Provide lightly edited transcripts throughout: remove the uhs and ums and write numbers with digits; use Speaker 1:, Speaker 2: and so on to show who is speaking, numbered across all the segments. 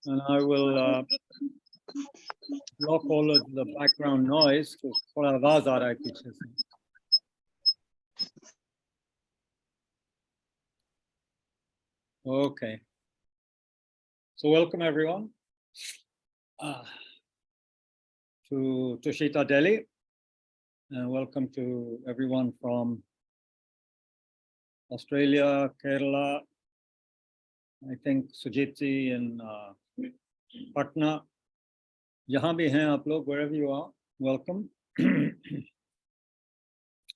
Speaker 1: And I will block all of the background noise because थोड़ा आवाज आ रहा है पीछे से. Okay. So welcome everyone to Tushita, Delhi, and welcome to everyone from Australia, Kerala, I think Sujiti and Patna. Jahan bhi hain aap log, wherever you are, welcome.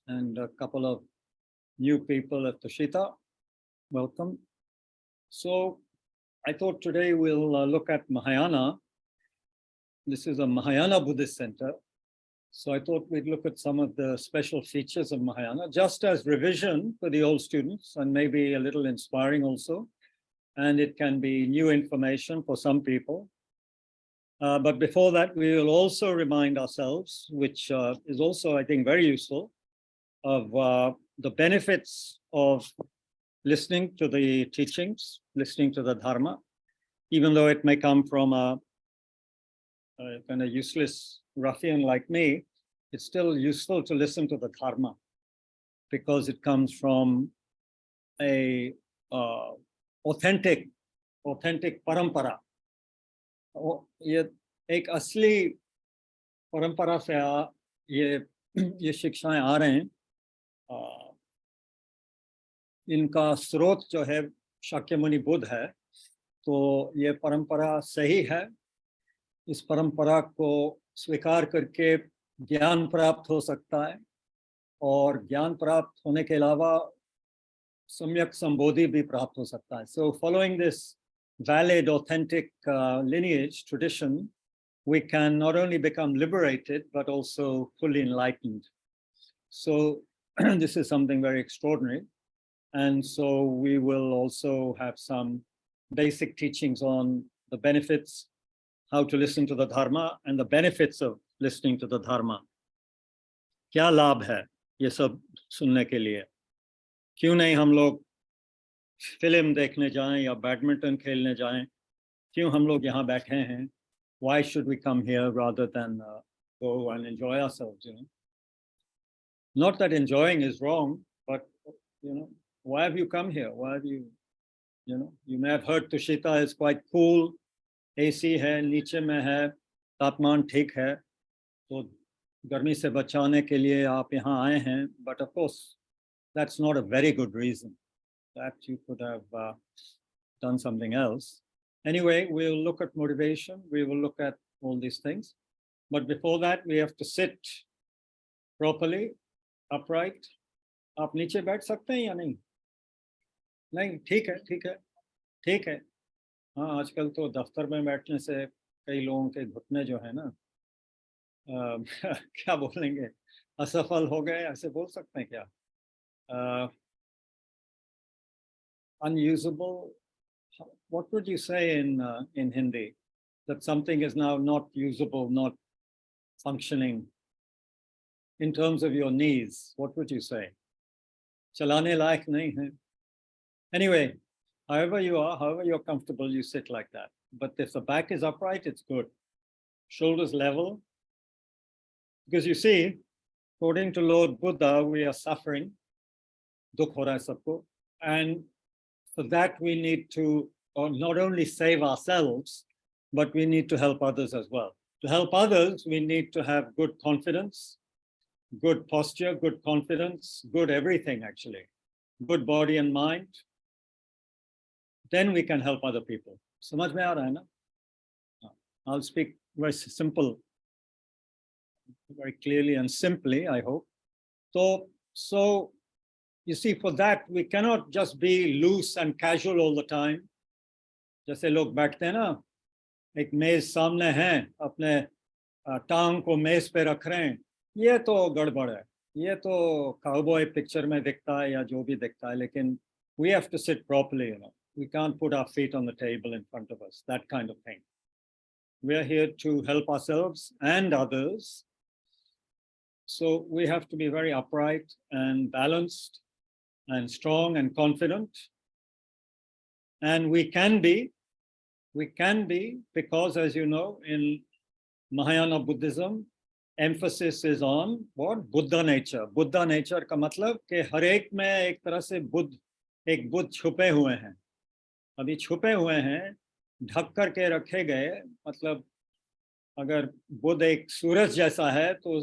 Speaker 1: And a couple of new people at Tushita, welcome. So I thought today we'll look at Mahayana. This is a Mahayana Buddhist center. So I thought we'd look at some of the special features of Mahayana, just as revision for the old students and maybe a little inspiring also. And it can be new information for some people. But before that, we will also remind ourselves, which is also, I think, very useful, of the benefits of listening to the teachings, listening to the Dharma, even though it may come from a kind of useless ruffian like me, it's still useful to listen to the Dharma because it comes from a authentic parampara. ये एक असली परंपरा से ये शिक्षाएं आ रहे हैं. इनका स्रोत जो है शाक्यमुनि बुद्ध है, तो ये परंपरा सही है. इस परंपरा को स्वीकार करके ज्ञान प्राप्त हो सकता है और ज्ञान प्राप्त होने के अलावा सम्यक संबोधि भी प्राप्त हो सकता है. So following this valid, authentic lineage, tradition, we can not only become liberated, but also fully enlightened. So this is something very extraordinary. And so we will also have some basic teachings on the benefits, how to listen to the Dharma and the benefits of listening to the Dharma. क्या लाभ है ये सब सुनने के लिए? क्यों नहीं हम लोग फिल्म देखने जाएं या बैडमिंटन खेलने जाएं? क्यों हम लोग यहाँ बैठे हैं? Why should we come here rather than go and enjoy ourselves? You know, not that enjoying is wrong, but you know, why have you come here? Why have you know, you may have heard Tushita is quite cool, AC है, नीचे में है, तापमान ठीक है, तो गर्मी से बचाने के लिए आप यहाँ आए हैं. But of course, that's not a very good reason. That you could have done something else. Anyway, we'll look at motivation. We will look at all these things. But before that, we have to sit properly, upright. आप नीचे बैठ सकते हैं या नहीं? नहीं, ठीक है, ठीक है, ठीक है. हाँ, आजकल तो दफ्तर में बैठने से कई लोगों के घुटने जो है ना, क्या बोलेंगे, असफल हो गए, ऐसे बोल सकते हैं क्या? Unusable. What would you say in Hindi? That something is now not usable, not functioning. In terms of your knees, what would you say? Chalane layak nahi hai. Anyway, however you are, however you're comfortable, you sit like that. But if the back is upright, it's good. Shoulders level. Because you see, according to Lord Buddha, we are suffering. Dukh ho raha hai sabko. And for that, we need to not only save ourselves, but we need to help others as well. To help others, we need to have good confidence, good posture, good confidence, good everything actually, good body and mind. Then we can help other people. Samajh mein aa raha hai na? I'll speak very simple, very clearly and simply, I hope. So you see, for that, we cannot just be loose and casual all the time. जैसे लोग बैठते हैं ना, एक मेज सामने है, अपने टांग को मेज पे रख रहे हैं, ये तो गड़बड़ है. ये तो काउबॉय पिक्चर में दिखता है या जो भी दिखता है, लेकिन we have to sit properly, you know. We can't put our feet on the table in front of us, that kind of thing. We are here to help ourselves and others. So we have to be very upright and balanced and strong and confident. And we can be because, as you know, in Mahayana Buddhism, emphasis is on what? Buddha nature. Buddha nature का मतलब कि हर एक में एक तरह से एक बुद्ध छुपे हुए हैं. अभी छुपे हुए हैं, ढक करके रखे गए. मतलब अगर बुद्ध एक सूरज जैसा है तो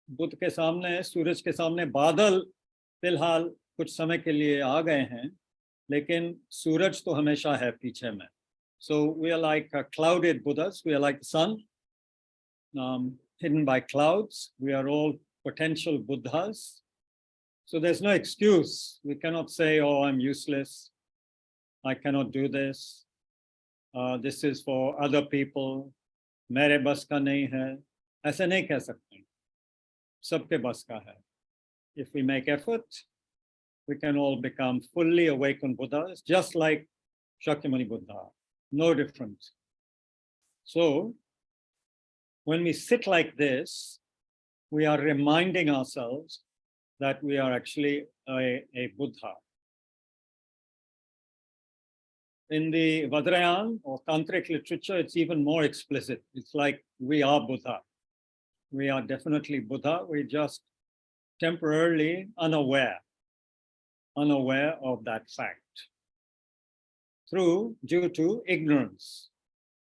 Speaker 1: बुद्ध के सामने, सूरज के सामने बादल फिलहाल कुछ समय के लिए आ गए हैं, लेकिन सूरज तो हमेशा है पीछे में. So we are like clouded Buddhas. We are like the sun, hidden by clouds. We are all potential Buddhas. So there's no excuse. We cannot say, oh, I'm useless. I cannot do this. This is for other people. मेरे बस का नहीं है. ऐसे नहीं कह सकते. सबके बस का है. If we make effort, we can all become fully awakened Buddhas, just like Shakyamuni Buddha. No different. So, when we sit like this, we are reminding ourselves that we are actually a Buddha. In the Vajrayana or Tantric literature, it's even more explicit. It's like we are Buddha. We are definitely Buddha. We're just temporarily unaware of that fact. Due to ignorance.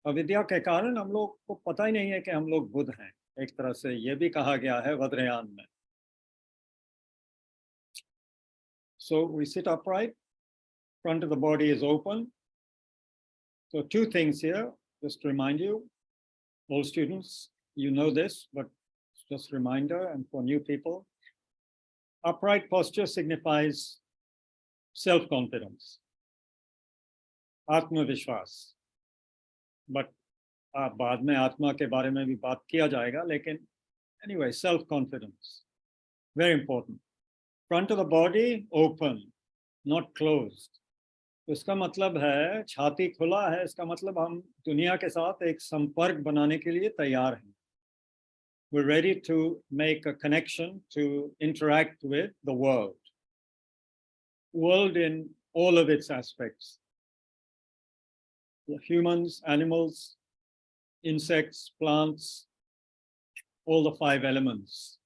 Speaker 1: अविद्या के कारण हम लोग को पता ही नहीं है कि हम लोग बुद्ध हैं. एक तरह से ये भी कहा गया है वज्रयान में. So we sit upright, front of the body is open. So two things here, just to remind you, all students, you know this, but just a reminder, and for new people, upright posture signifies self-confidence, आत्मविश्वास. But बाद में आत्मा के बारे में भी बात किया जाएगा, लेकिन anyway, self-confidence, very important. Front of the body open, not closed. तो इसका मतलब है छाती खुला है. इसका मतलब हम दुनिया के साथ एक संपर्क बनाने के लिए तैयार हैं. We're ready to make a connection, to interact with the world in all of its aspects. Humans, animals, insects, plants, all the 5 elements.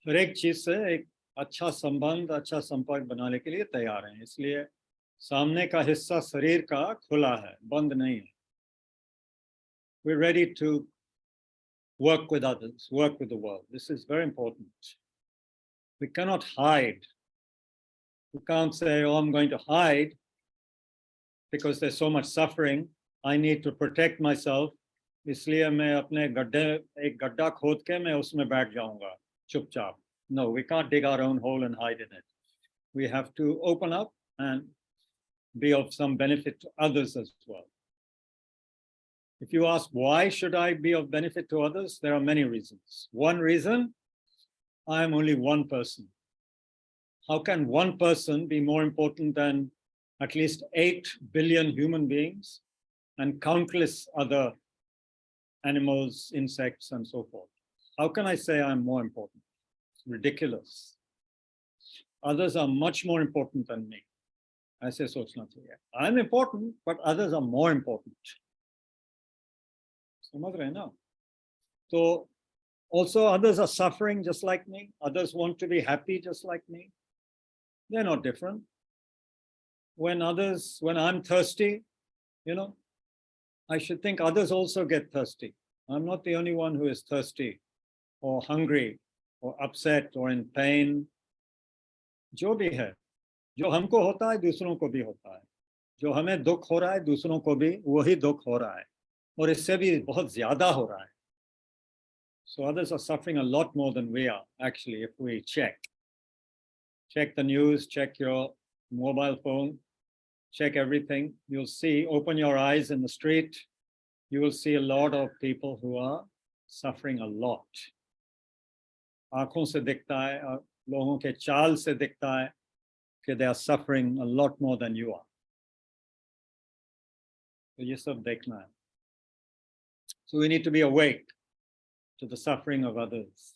Speaker 1: हर एक चीज से एक अच्छा संबंध, अच्छा संपर्क बनाने के लिए तैयार हैं. इसलिए सामने का हिस्सा शरीर का खुला है, बंद नहीं है. We're ready to work with others, work with the world. This is very important. We cannot hide. We can't say, oh, I'm going to hide because there's so much suffering. I need to protect myself. इसलिए मैं अपने एक गड्ढा खोद के मैं उसमें बैठ जाऊंगा चुपचाप. No, we can't dig our own hole and hide in it. We have to open up and be of some benefit to others as well. If you ask, why should I be of benefit to others? There are many reasons. One reason, I am only one person. How can one person be more important than at least 8 billion human beings and countless other animals, insects, and so forth? How can I say I'm more important? It's ridiculous. Others are much more important than me. ऐसे सोचना चाहिए. I'm important, but others are more important. समझ रहे हैं ना? So also others are suffering just like me. Others want to be happy just like me. They're not different. When I'm thirsty, I should think others also get thirsty. I'm not the only one who is thirsty or hungry or upset or in pain. जो भी है, जो हमको होता है दूसरों को भी होता है. जो हमें दुख हो रहा है दूसरों को भी वही दुख हो रहा है, और इससे भी बहुत ज्यादा हो रहा है. So others are suffering a lot more than we are, actually, if we check the news, check your mobile phone, check everything. You'll see, open your eyes in the street, you will see a lot of people who are suffering a lot. आंखों से दिखता है, लोगों के चाल से दिखता है कि they are suffering a lot more than you are. तो ये सब देखना है. So we need to be awake to the suffering of others.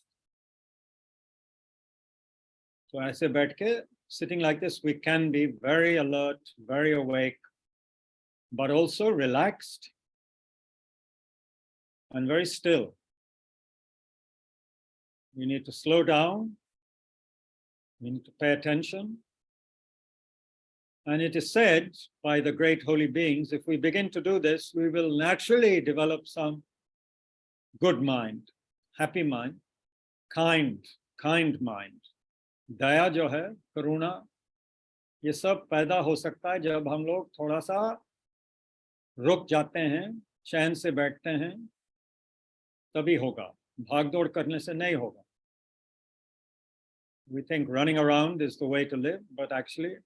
Speaker 1: तो ऐसे बैठ के sitting like this, we can be very alert, very awake, but also relaxed and very still. We need to slow down. We need to pay attention. And it is said by the great holy beings, if we begin to do this, we will naturally develop some good mind, happy mind, kind mind. दया जो है, करुणा, ये सब पैदा हो सकता है जब हम लोग थोड़ा सा रुक जाते हैं, चैन से बैठते हैं, तभी होगा. भागदौड़ करने से नहीं होगा. We think running around is the way to live, but actually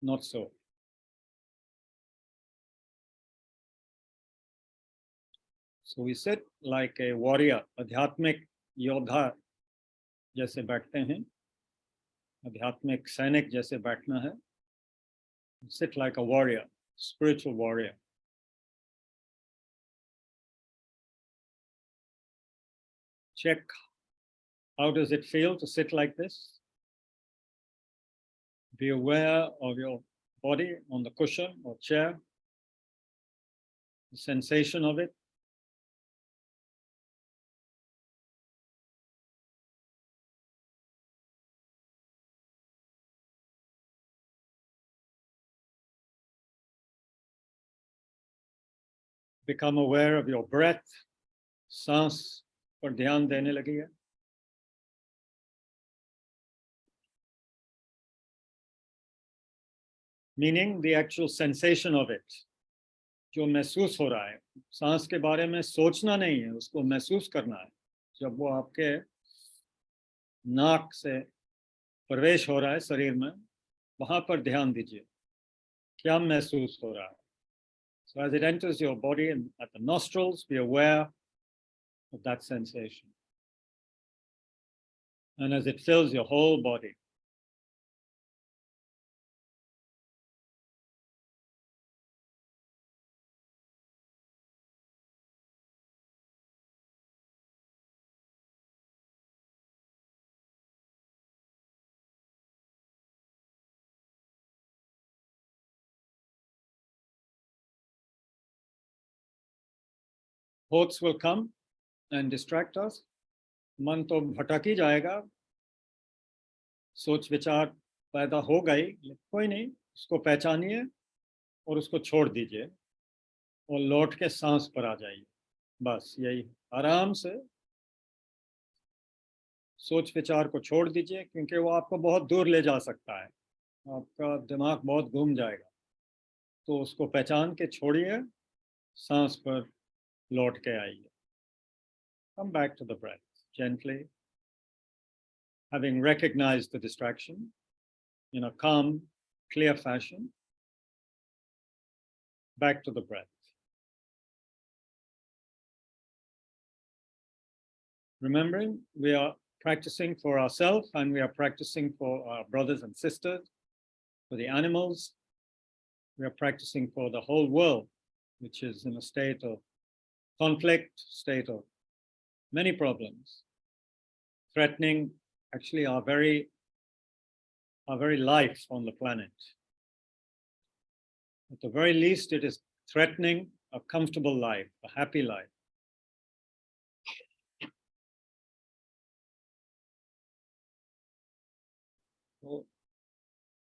Speaker 1: not so. So we sit like a warrior, आध्यात्मिक योद्धा जैसे बैठते हैं, आध्यात्मिक सैनिक जैसे बैठना है. Sit like a warrior, spiritual warrior. Check, how does it feel to sit like this? Be aware of your body on the cushion or chair, the sensation of it. Become aware of your breath. सांस पर ध्यान देने लगी है. Meaning the actual sensation of it. जो महसूस हो रहा है. सांस के बारे में सोचना नहीं है, उसको महसूस करना है. जब वो आपके नाक से प्रवेश हो रहा है शरीर में, वहां पर ध्यान दीजिए. क्या महसूस हो रहा है? So as it enters your body and at the nostrils, be aware of that sensation. And as it fills your whole body. Thoughts will come and distract us. मन तो भटक ही जाएगा. सोच विचार पैदा हो गई, कोई नहीं, उसको पहचानिए और उसको छोड़ दीजिए और लौट के सांस पर आ जाइए. बस यही, आराम से सोच विचार को छोड़ दीजिए, क्योंकि वो आपको बहुत दूर ले जा सकता है. आपका दिमाग बहुत घूम जाएगा. तो उसको पहचान के छोड़िए, सांस पर लौट के आइए. Come back to the breath gently, having recognized the distraction in a calm, clear fashion. Back to the breath. Remembering we are practicing for ourselves and we are practicing for our brothers and sisters, for the animals. We are practicing for the whole world, which is in a state of conflict, state of many problems, threatening actually our very life on the planet. At the very least, it is threatening a comfortable life, a happy life. So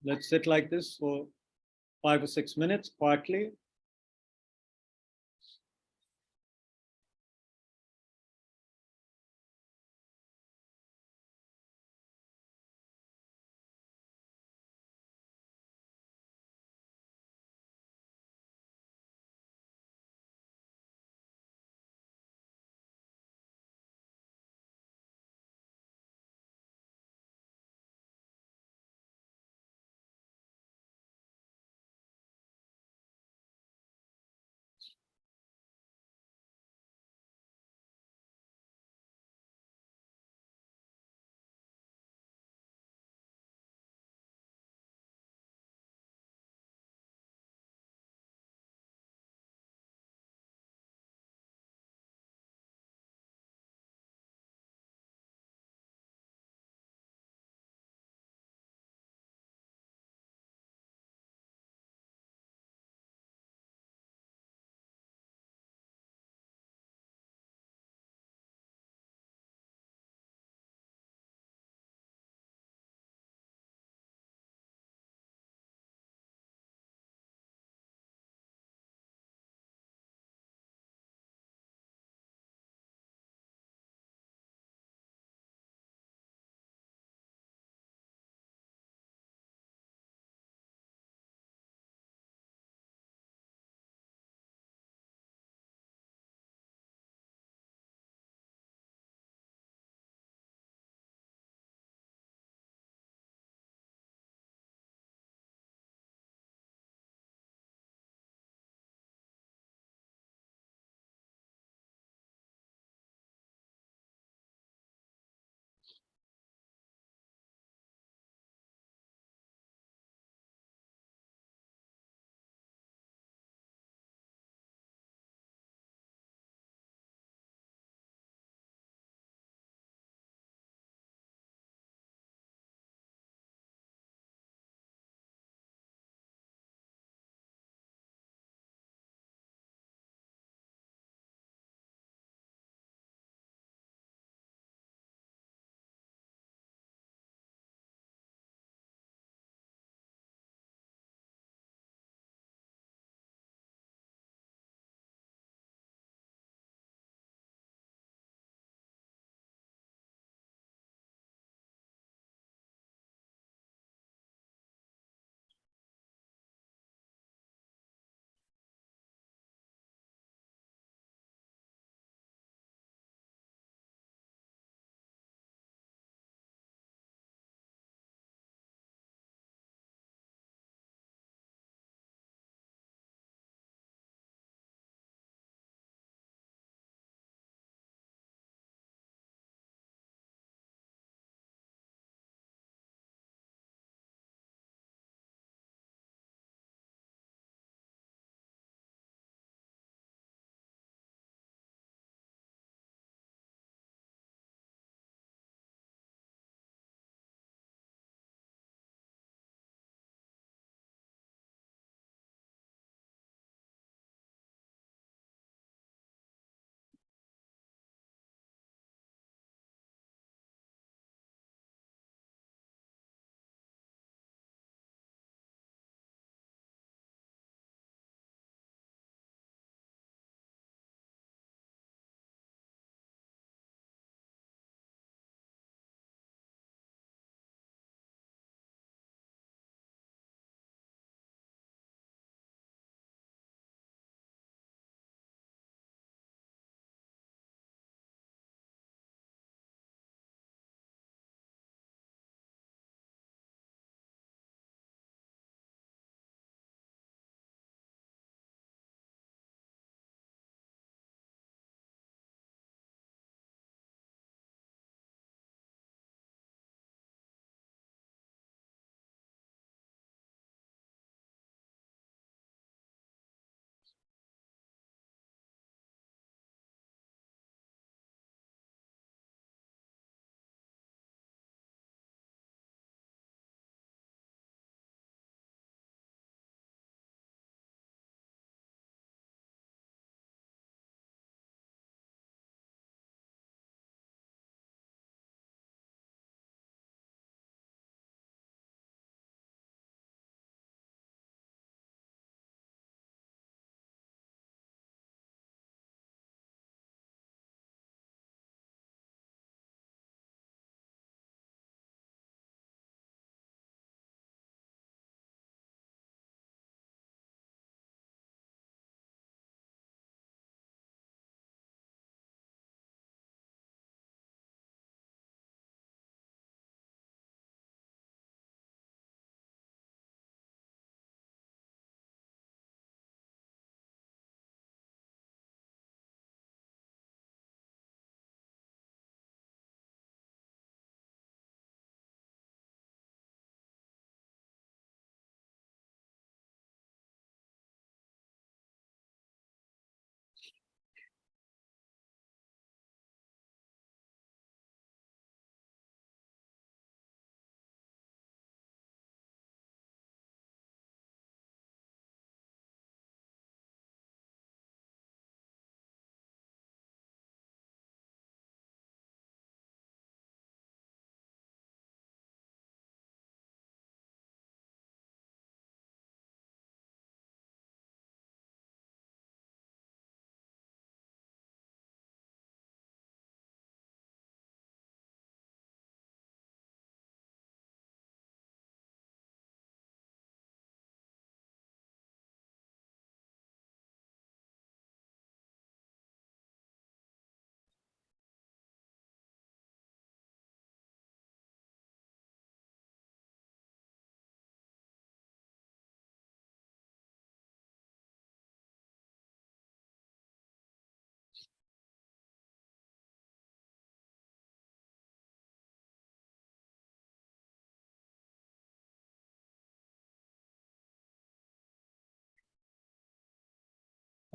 Speaker 1: let's sit like this for 5 or 6 minutes quietly.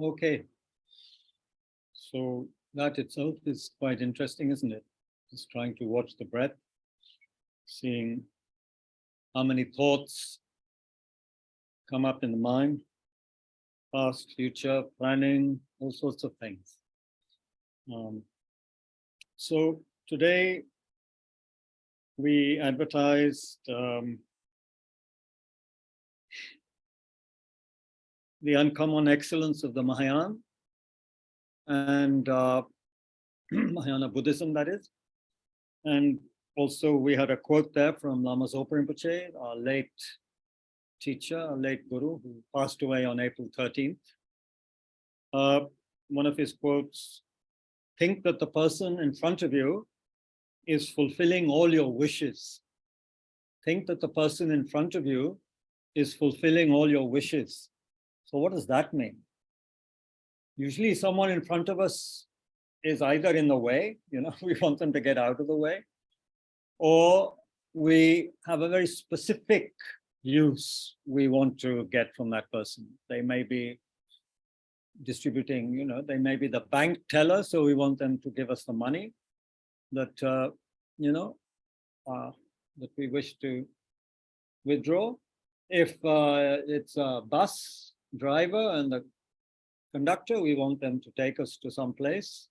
Speaker 1: Okay, so that itself is quite interesting, isn't it? Just trying to watch the breath, seeing how many thoughts come up in the mind, past, future, planning, all sorts of things. So today we advertised the uncommon excellence of the Mahayana and Mahayana Buddhism, that is. And also we had a quote there from Lama Zopa Rinpoche, our late teacher, our late guru, who passed away on April 13th. One of his quotes, think that the person in front of you is fulfilling all your wishes. Think that the person in front of you is fulfilling all your wishes. So what does that mean? Usually someone in front of us is either in the way, we want them to get out of the way, or we have a very specific use we want to get from that person. They may be distributing, they may be the bank teller, so we want them to give us the money that, that we wish to withdraw. If it's a bus driver and the conductor, we want them to take us to some place.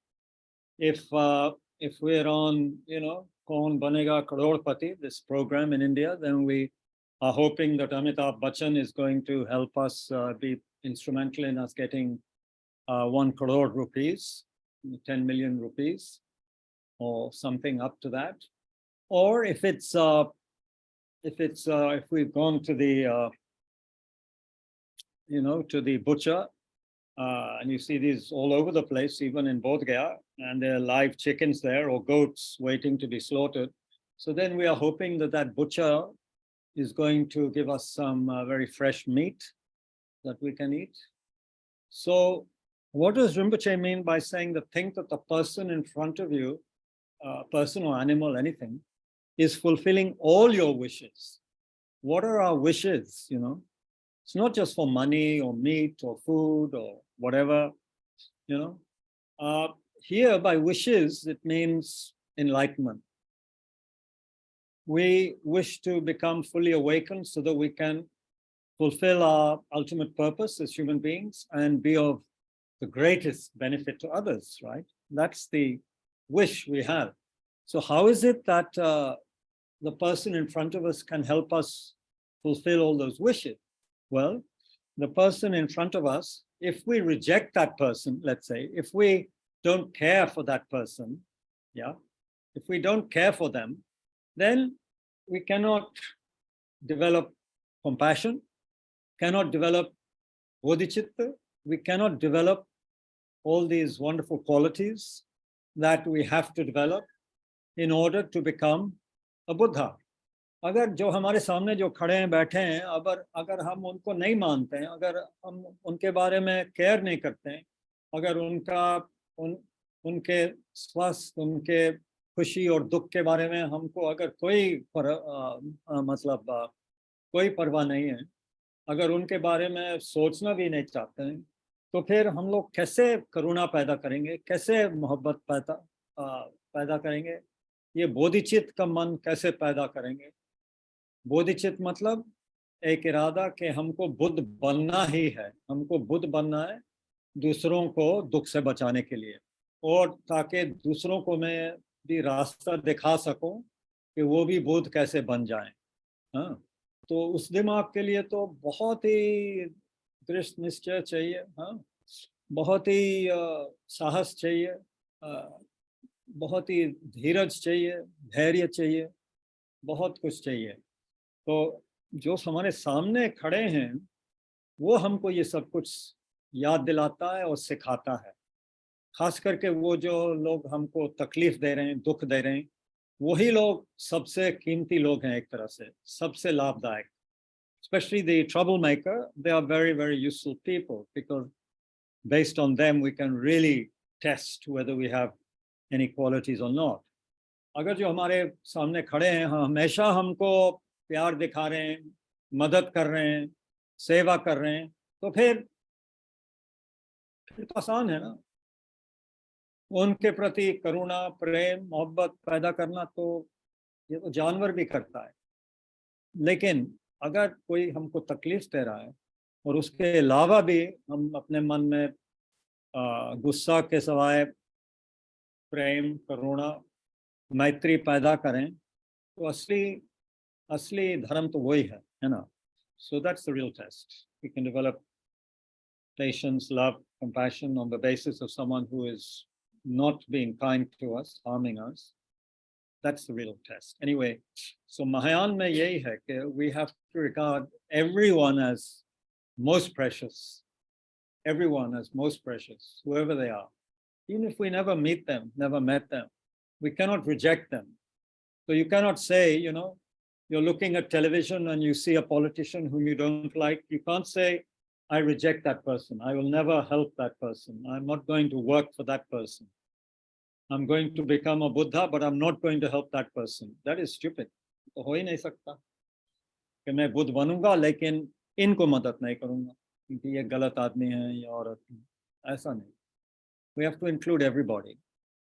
Speaker 1: If we're on, Kaun Banega Crorepati, this program in India, then we are hoping that Amitabh Bachchan is going to help us be instrumental in us getting 1 crore rupees, 10 million rupees, or something up to that. Or if we've gone to the to the butcher, and you see these all over the place, even in Bodh Gaya, and there are live chickens there or goats waiting to be slaughtered. So then we are hoping that that butcher is going to give us some very fresh meat that we can eat. So what does Rinpoche mean by saying that think that the person in front of you, person or animal, anything, is fulfilling all your wishes? What are our wishes, It's not just for money or meat or food or whatever, Here by wishes, it means enlightenment. We wish to become fully awakened so that we can fulfill our ultimate purpose as human beings and be of the greatest benefit to others, right? That's the wish we have. So how is it that the person in front of us can help us fulfill all those wishes? Well, the person in front of us, if we reject that person, let's say, if we don't care for that person, if we don't care for them, then we cannot develop compassion, cannot develop Bodhicitta, we cannot develop all these wonderful qualities that we have to develop in order to become a Buddha. अगर जो हमारे सामने जो खड़े हैं बैठे हैं अगर हम उनको नहीं मानते हैं, अगर हम उनके बारे में केयर नहीं करते हैं, अगर उनके स्वास्थ्य, उनके खुशी और दुख के बारे में हमको अगर कोई परवाह नहीं है, अगर उनके बारे में सोचना भी नहीं चाहते हैं, तो फिर हम लोग कैसे करुणा पैदा करेंगे, कैसे मोहब्बत पैदा करेंगे, ये बोधिचित्त का मन कैसे पैदा करेंगे? बोधिचित्त मतलब एक इरादा कि हमको बुद्ध बनना ही है, हमको बुद्ध बनना है दूसरों को दुख से बचाने के लिए, और ताकि दूसरों को मैं भी रास्ता दिखा सकूं कि वो भी बुद्ध कैसे बन जाएं। हाँ, तो उस दिमाग के लिए तो बहुत ही दृढ़ निश्चय चाहिए, हाँ, बहुत ही साहस चाहिए, बहुत ही धीरज चाहिए, धैर्य चाहिए, बहुत कुछ चाहिए। तो जो हमारे सामने खड़े हैं वो हमको ये सब कुछ याद दिलाता है और सिखाता है। खास करके वो जो लोग हमको तकलीफ दे रहे हैं, दुख दे रहे हैं, वही लोग सबसे कीमती लोग हैं, एक तरह से सबसे लाभदायक। Especially the troublemaker, they are very, very useful people because based on them we can really test whether we have any qualities or not. अगर जो हमारे सामने खड़े हैं हमेशा हमको प्यार दिखा रहे हैं, मदद कर रहे हैं, सेवा कर रहे हैं, तो फिर तो आसान है ना, उनके प्रति करुणा, प्रेम, मोहब्बत पैदा करना तो ये तो जानवर भी करता है। लेकिन अगर कोई हमको तकलीफ दे रहा है और उसके अलावा भी हम अपने मन में गुस्सा के सिवाय प्रेम, करुणा, मैत्री पैदा करें, तो असली असली धर्म तो वही है ना। So that's the real test. We can develop patience, love, compassion on the basis of someone who is not being kind to us, harming us. That's the real test. Anyway, so Mahayana mein yahi hai कि we have to regard everyone as most precious. Everyone as most precious, whoever they are. Even if we never meet them, never met them, we cannot reject them. So you cannot say, you're looking at television and you see a politician whom you don't like. You can't say, I reject that person. I will never help that person. I'm not going to work for that person. I'm going to become a Buddha, but I'm not going to help that person. That is stupid. तो हो ही नहीं सकता कि मैं बुद्ध बनूंगा लेकिन इनको मदद नहीं करूंगा क्योंकि ये गलत आदमी है या औरत है, ऐसा नहीं. We have to include everybody.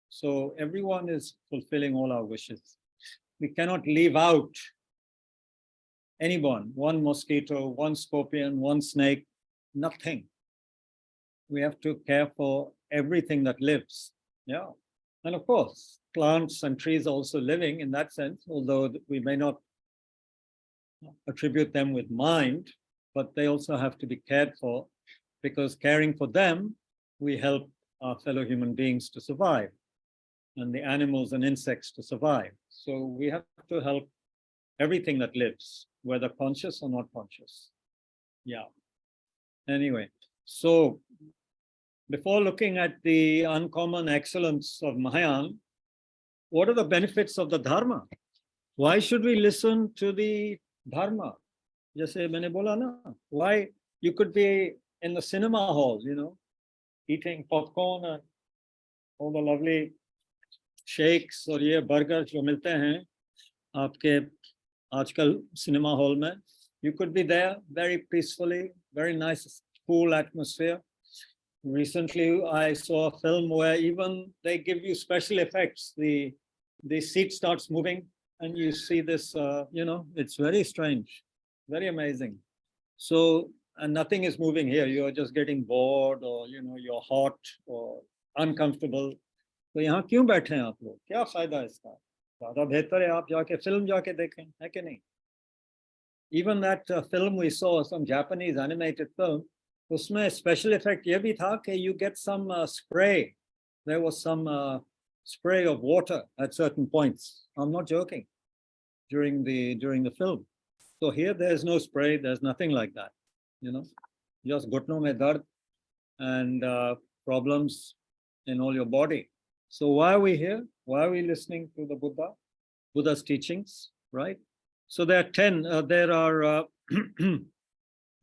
Speaker 1: So everyone is fulfilling all our wishes. We cannot leave out anyone, one mosquito, one scorpion, one snake, nothing. We have to care for everything that lives. Yeah. And of course, plants and trees are also living in that sense, although we may not attribute them with mind, but they also have to be cared for, because caring for them, we help our fellow human beings to survive and the animals and insects to survive. So we have to help everything that lives, whether conscious or not conscious. Yeah. Anyway, so before looking at the uncommon excellence of Mahayana, what are the benefits of the Dharma? Why should we listen to the Dharma? Jaise maine bola na, why you could be in the cinema hall, eating popcorn and all the lovely shakes और ये burgers जो मिलते हैं आपके आजकल cinema hall में. You could be there very peacefully, very nice, cool atmosphere. Recently, I saw a film where even they give you special effects. The seat starts moving and you see this, it's very strange, very amazing. So, and nothing is moving here. You're just getting bored or, you're hot or uncomfortable. तो यहाँ क्यों बैठे हैं आप लोग? क्या फायदा है इसका? ज़्यादा बेहतर है आप जाके फिल्म जाके देखें, है कि नहीं? Even that film we saw, some Japanese animated film, उसमें special effect ये भी था कि you get some spray. There was some spray of water at certain points. I'm not joking. During the film. So here there's no spray. There's nothing like that. Just घुटनों में दर्द and problems in all your body. So why are we here? Why are we listening to the Buddha's teachings, right? So there are 10.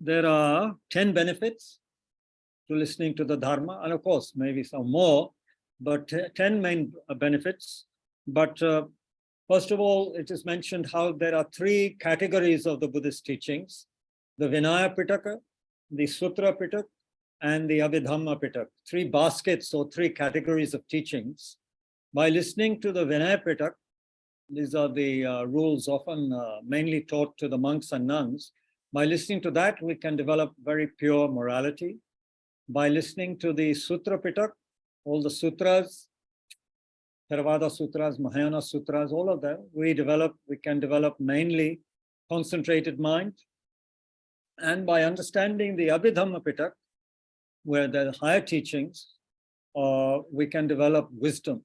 Speaker 1: There are 10 benefits to listening to the Dharma, and of course maybe some more, but 10 main benefits. But first of all, it is mentioned how there are 3 categories of the Buddhist teachings: the Vinaya Pitaka, the Sutra Pitaka, and the Abhidhamma Pitaka. 3 baskets or 3 categories of teachings. By listening to the Vinaya Pitaka, these are the rules often mainly taught to the monks and nuns. By listening to that, we can develop very pure morality. By listening to the Sutra Pitaka, all the sutras, Theravada sutras, Mahayana sutras, all of them, we can develop mainly concentrated mind. And by understanding the Abhidhamma Pitaka, where there are higher teachings, we can develop wisdom.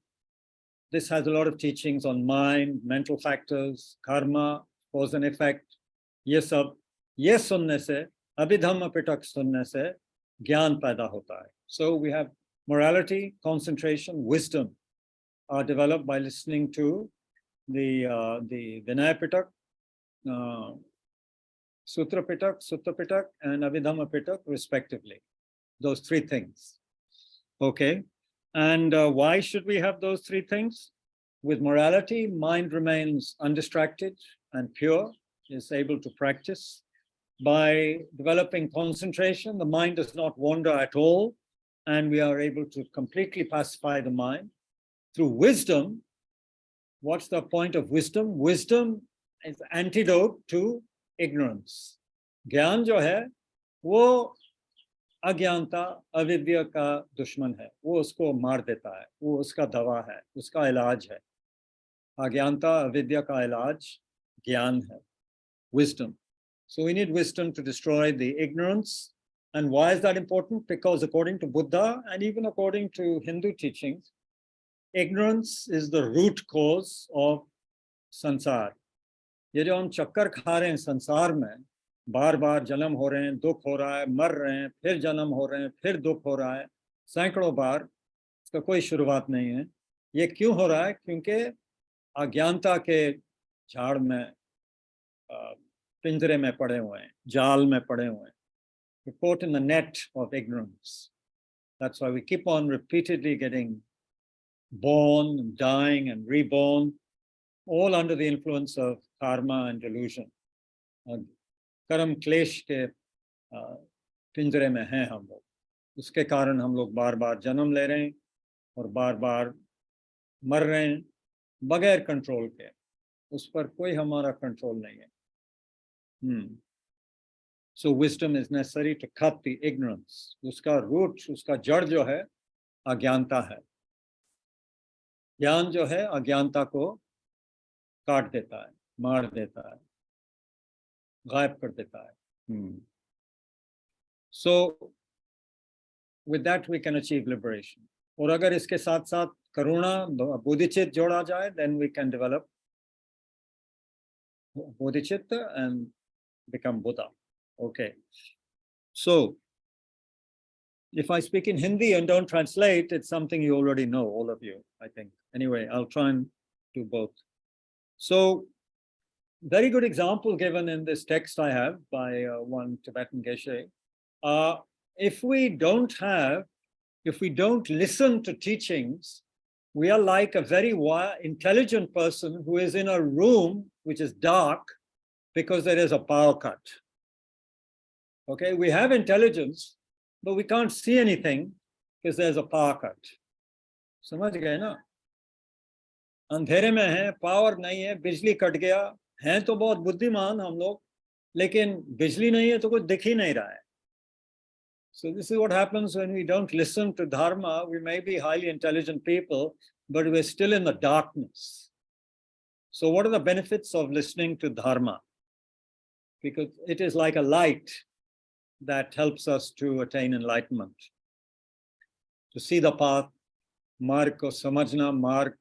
Speaker 1: This has a lot of teachings on mind, mental factors, karma, cause and effect. ये सब ये सुनने से, Abhidhamma Pitaka सुनने से ज्ञान पैदा होता है. So we have morality, concentration, wisdom are developed by listening to the Vinaya Pitaka, Sutra Pitaka, and Abhidhamma Pitaka, respectively. Those 3 things. Okay. And why should we have those 3 things? With morality, mind remains undistracted and pure, is able to practice. By developing concentration, the mind does not wander at all, and we are able to completely pacify the mind. Through wisdom, what's the point of wisdom? Wisdom is antidote to ignorance. ज्ञान जो है वो अज्ञानता अविद्या का दुश्मन है, वो उसको मार देता है, वो उसका दवा है, उसका इलाज है. अज्ञानता अविद्या का इलाज ज्ञान है, wisdom. So we need wisdom to destroy the ignorance. And why is that important? Because according to Buddha and even according to Hindu teachings, ignorance is the root cause of संसार. ये जो हम चक्कर खा रहे हैं संसार में, बार बार जन्म हो रहे हैं, दुख हो रहा है, मर रहे हैं, फिर जन्म हो रहे हैं, फिर दुख हो रहा है, सैकड़ों बार, इसका कोई शुरुआत नहीं है. ये क्यों हो रहा है? क्योंकि अज्ञानता के झाड़ में, पिंजरे में पड़े हुए हैं, जाल में पड़े हुए हैं. We're caught in the net of ignorance. That's why we keep on repeatedly getting born and dying and reborn, all under the influence of karma and delusion. कर्म क्लेश के पिंजरे में हैं हम लोग. उसके कारण हम लोग बार बार जन्म ले रहे हैं और बार बार मर रहे हैं बगैर कंट्रोल के. उस पर कोई हमारा कंट्रोल नहीं है. So wisdom is necessary to cut the ignorance. उसका रूट, उसका जड़ जो है अज्ञानता है. ज्ञान जो है अज्ञानता को काट देता है, मार देता है, गायब कर देता है. So with that we can achieve liberation. और अगर इसके साथ साथ करुणा, बोधिचित्त जोड़ा जाए, then we can develop Bodhicitta and become Buddha. Okay. So if I speak in Hindi and don't translate, it's something you already know, all of you, I think. Anyway, I'll try and do both. So very good example given in this text I have by one Tibetan geshe. If we don't listen to teachings, we are like a very intelligent person who is in a room which is dark because there is a power cut. Okay, we have intelligence, but we can't see anything because there's a power cut. समझ गए ना? अंधेरे में है, power नहीं है, बिजली cut गया, हैं तो बहुत बुद्धिमान हम लोग, लेकिन बिजली नहीं है तो कुछ दिख ही नहीं रहा है. So this is what happens when we don't listen to dharma. We may be highly intelligent people, but we're still in the darkness. So what are the benefits of listening to dharma? Because it is like a light that helps us to attain enlightenment. To see the path, marg ko samajhna, marg,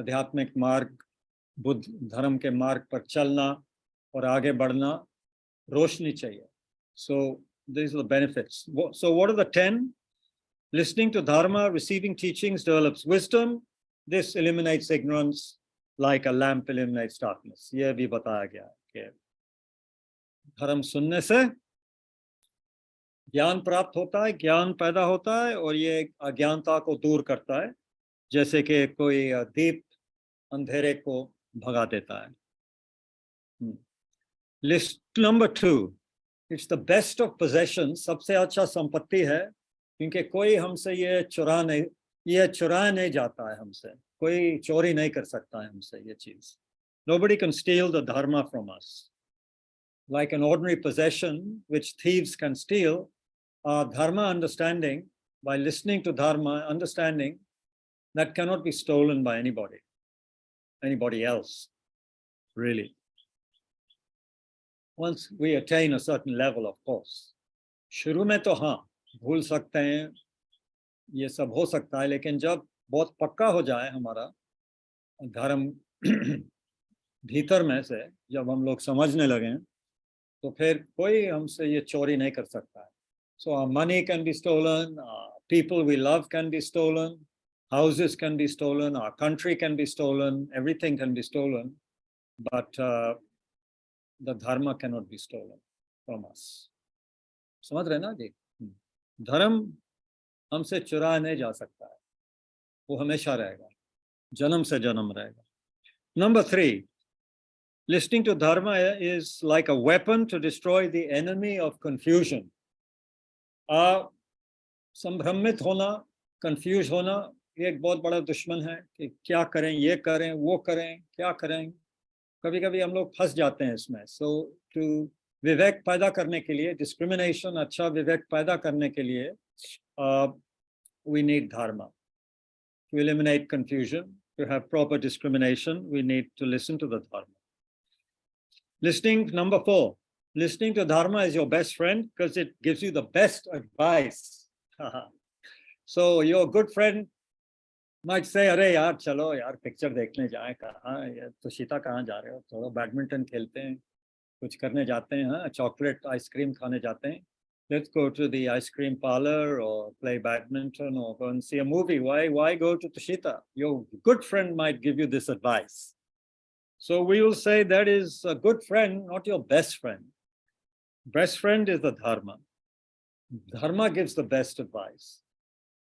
Speaker 1: adhyatmik marg, Buddha धर्म के मार्ग पर चलना और आगे बढ़ना, रोशनी चाहिए. So these are the benefits. So what are the 10? Listening to dharma, receiving teachings develops wisdom. This eliminates ignorance like a lamp eliminates darkness. ये भी बताया गया है कि धर्म सुनने से ज्ञान प्राप्त होता है, ज्ञान पैदा होता है और ये अज्ञानता को दूर करता है, जैसे कि कोई दीप अंधेरे को भगा देता है. List number 2. It's the best of possessions. सबसे अच्छा संपत्ति है क्योंकि कोई हमसे ये चुराया नहीं जाता है हमसे. कोई चोरी नहीं कर सकता है हमसे ये चीज. Nobody can steal the dharma from us. Like an ordinary possession which thieves can steal, dharma understanding, by listening to dharma understanding, that cannot be stolen by anybody else, really. Once we attain a certain level, of course. शुरू में तो हाँ, भूल सकते हैं, ये सब हो सकता है, लेकिन जब बहुत पक्का हो जाए हमारा धर्म भीतर में से, जब हम लोग समझने लगें, तो फिर कोई हमसे ये चोरी नहीं कर सकता है. So our money can be stolen, people we love can be stolen, houses can be stolen, our country can be stolen, everything can be stolen, but the dharma cannot be stolen from us. समझ रहे ना जी? धर्म हमसे चुराया नहीं जा सकता है, वो हमेशा रहेगा, जन्म से जन्म रहेगा. Number 3, listening to dharma is like a weapon to destroy the enemy of confusion. संभ्रमित होना, कंफ्यूज होना, ये एक बहुत बड़ा दुश्मन है कि क्या करें, ये करें, वो करें, क्या करें. कभी कभी हम लोग फंस जाते हैं इसमें. सो टू विवेक पैदा करने के लिए, डिस्क्रिमिनेशन, अच्छा विवेक पैदा करने के लिए we need dharma. To eliminate confusion, to have proper discrimination, we need to listen to the dharma. Listening, number 4. Listening to dharma is your best friend because it gives you the best advice. So your good friend might say, अरे यार चलो यार picture देखने जाएं, कहाँ तुषिता कहाँ जा रहे हो, थोड़ा बैडमिंटन खेलते हैं, कुछ करने जाते हैं, हाँ चॉकलेट आइसक्रीम खाने जाते हैं. Let's go to the ice cream parlor or play badminton or go and see a movie. Why go to Tushita? Your good friend might give you this advice. So we will say that is a good friend, not your best friend. Best friend is the dharma. Dharma gives the best advice.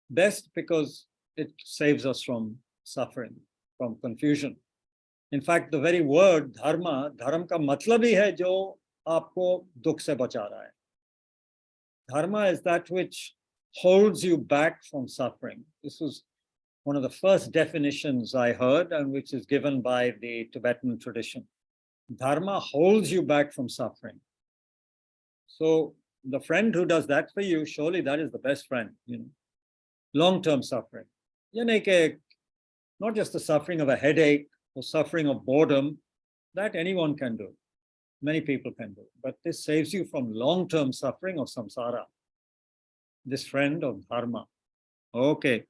Speaker 1: Best because it saves us from suffering, from confusion. In fact, the very word dharma, dharma का मतलब ही है जो आपको दुख से बचा रहा है. Dharma is that which holds you back from suffering. This was one of the first definitions I heard, and which is given by the Tibetan tradition. Dharma holds you back from suffering. So the friend who does that for you, surely that is the best friend. Long-term suffering. Not just the suffering of a headache or suffering of boredom, that anyone can do. Many people can do. But this saves you from long-term suffering of samsara. This friend of dharma. Okay.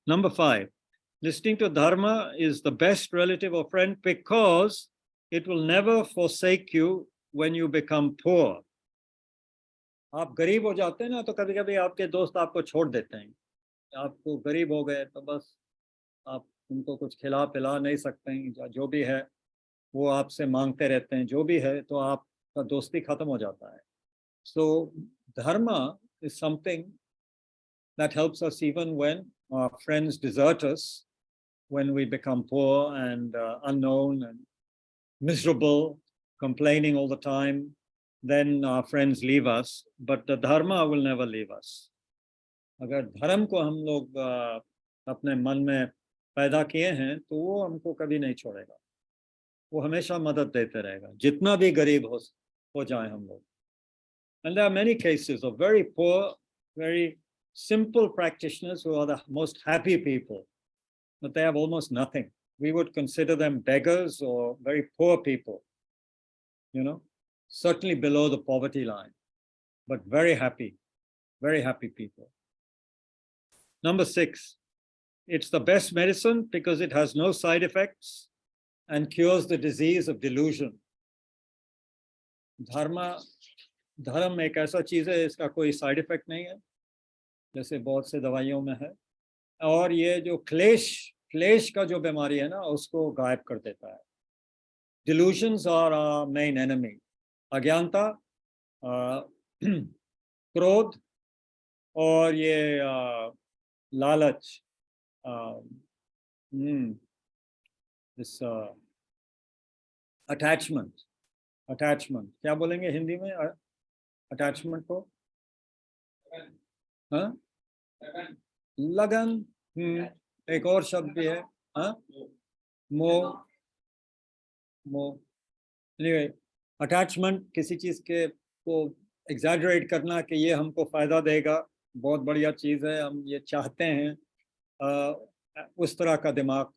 Speaker 1: Number 5. Listening to dharma is the best relative or friend because it will never forsake you when you become poor. आप गरीब हो जाते हैं ना, तो कभी कभी आपके दोस्त आपको छोड़ देते हैं. आपको गरीब हो गए तो बस आप उनको कुछ खिला पिला नहीं सकते हैं, जो भी है वो आपसे मांगते रहते हैं, जो भी है, तो आपका दोस्ती खत्म हो जाता है. So dharma is something that helps us even when our friends desert us, when we become poor and unknown and miserable, complaining all the time, then our friends leave us, but the dharma will never leave us. अगर धर्म को हम लोग अपने मन में पैदा किए हैं तो वो हमको कभी नहीं छोड़ेगा, वो हमेशा मदद देते रहेगा, जितना भी गरीब हो जाए हम लोग. And there are many cases of very poor, very simple practitioners who are the most happy people, but they have almost nothing. We would consider them beggars or very poor people, certainly below the poverty line, but very happy people. Number 6, it's the best medicine because it has no side effects and cures the disease of delusion. धर्म एक ऐसा चीज है, इसका कोई side effect नहीं है, जैसे बहुत से दवाइयों में है, और ये जो क्लेश का जो बीमारी है ना, उसको गायब कर देता है. Delusions are our main enemy. अज्ञानता, क्रोध और ये लालच, this attachment, क्या बोलेंगे हिंदी में अटैचमेंट को? हाँ, लगन. एक और शब्द भी है, हाँ, मोह. Anyway, अटैचमेंट किसी चीज के को एग्जैजरेट करना कि ये हमको फायदा देगा, बहुत बढ़िया चीज है, हम ये चाहते हैं, उस तरह का दिमाग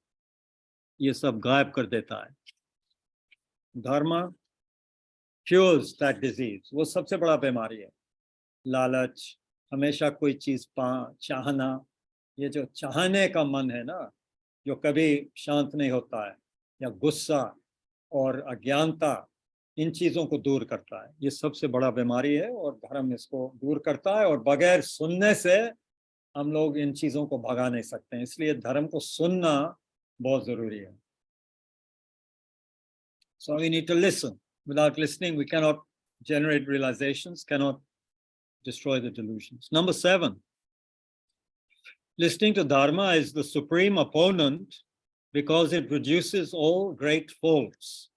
Speaker 1: ये सब गायब कर देता है. धर्म cures that disease. वो सबसे बड़ा बीमारी है, लालच, हमेशा कोई चीज चाहना. ये जो चाहने का मन है ना, जो कभी शांत नहीं होता है, या गुस्सा और अज्ञानता, इन चीजों को दूर करता है. ये सबसे बड़ा बीमारी है और धर्म इसको दूर करता है, और बगैर सुनने से हम लोग इन चीजों को भगा नहीं सकते हैं. इसलिए धर्म को सुनना बहुत जरूरी है. So we need to listen. Without listening, we cannot generate realizations, cannot destroy the delusions. Number 7, listening to dharma is the supreme opponent because it reduces all great faults.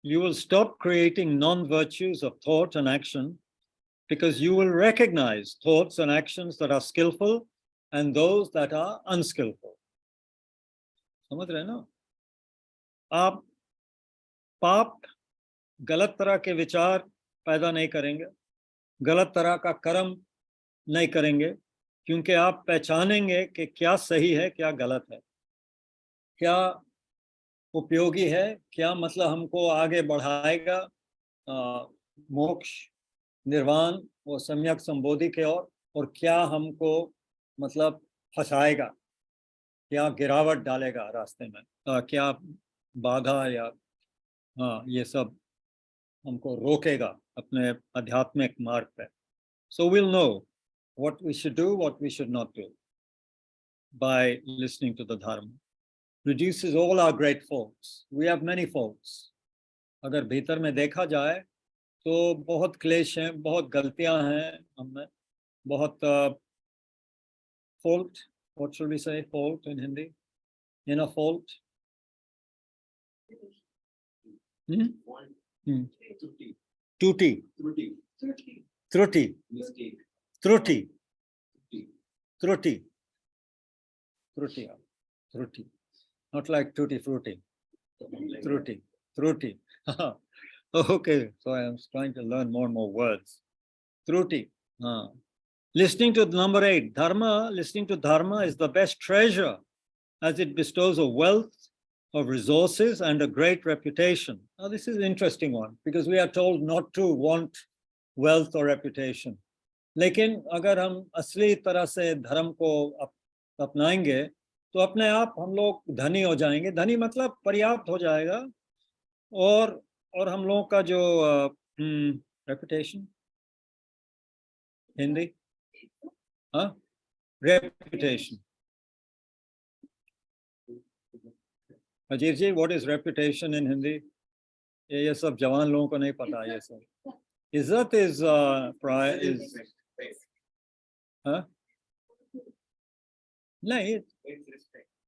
Speaker 1: You will stop creating non-virtues of thought and action because you will recognize thoughts and actions that are skillful and those that are unskillful. समझ रहे हैं ना? आप पाप गलत तरह के विचार पैदा नहीं करेंगे, गलत तरह का कर्म नहीं करेंगे, क्योंकि आप पहचानेंगे कि क्या सही है, क्या गलत है, क्या उपयोगी है, क्या मतलब हमको आगे बढ़ाएगा मोक्ष, निर्वाण और सम्यक संबोधि के ओर, और क्या हमको मतलब फंसाएगा, क्या गिरावट डालेगा रास्ते में, क्या बाधा या ये सब हमको रोकेगा अपने आध्यात्मिक मार्ग पे. So we'll know what we should do, what we should not do by listening to the Dharma. Reduces all our great faults. We have many faults. अगर भीतर में देखा जाए तो बहुत क्लेश हैं, बहुत गलतियां हैं हमें, बहुत fault. What should we say? Fault in Hindi? Inner fault. Tuti. Truti. Truti. Truti. Truti. Truti. Not like tutti frutti. Truti. Truti. Okay, so I am trying to learn more and more words. Truti. Listening to number 8, Dharma, listening to Dharma is the best treasure, as it bestows a wealth of resources and a great reputation. Now this is an interesting one, because we are told not to want wealth or reputation. लेकिन अगर हम असली तरह से धर्म को अपनाएंगे तो अपने आप हम लोग धनी हो जाएंगे. धनी मतलब पर्याप्त हो जाएगा, और हम लोगों का जो reputation, Hindi, reputation. Ajit ji, what is reputation in Hindi? ये सब जवान लोगों को नहीं पता. ये सब इज्जत इज प्राय इज नहीं.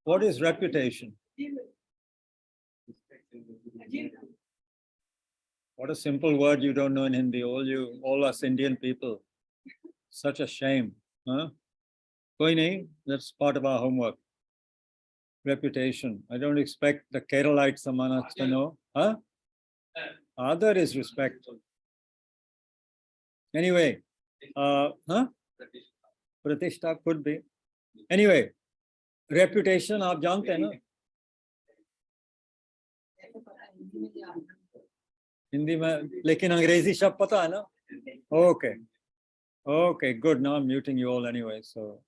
Speaker 1: What is reputation? What a simple word you don't know in Hindi. All us Indian people. Such a shame. Koi nahi, that's part of our homework. Reputation. I don't expect the Keralites among us to know. Other is respect. Anyway, Pratishta could be. Anyway, reputation आप जानते हैं ना? हिंदी में, लेकिन अंग्रेजी शब्द पता है ना? Okay, good. Now I'm muting you all anyway, so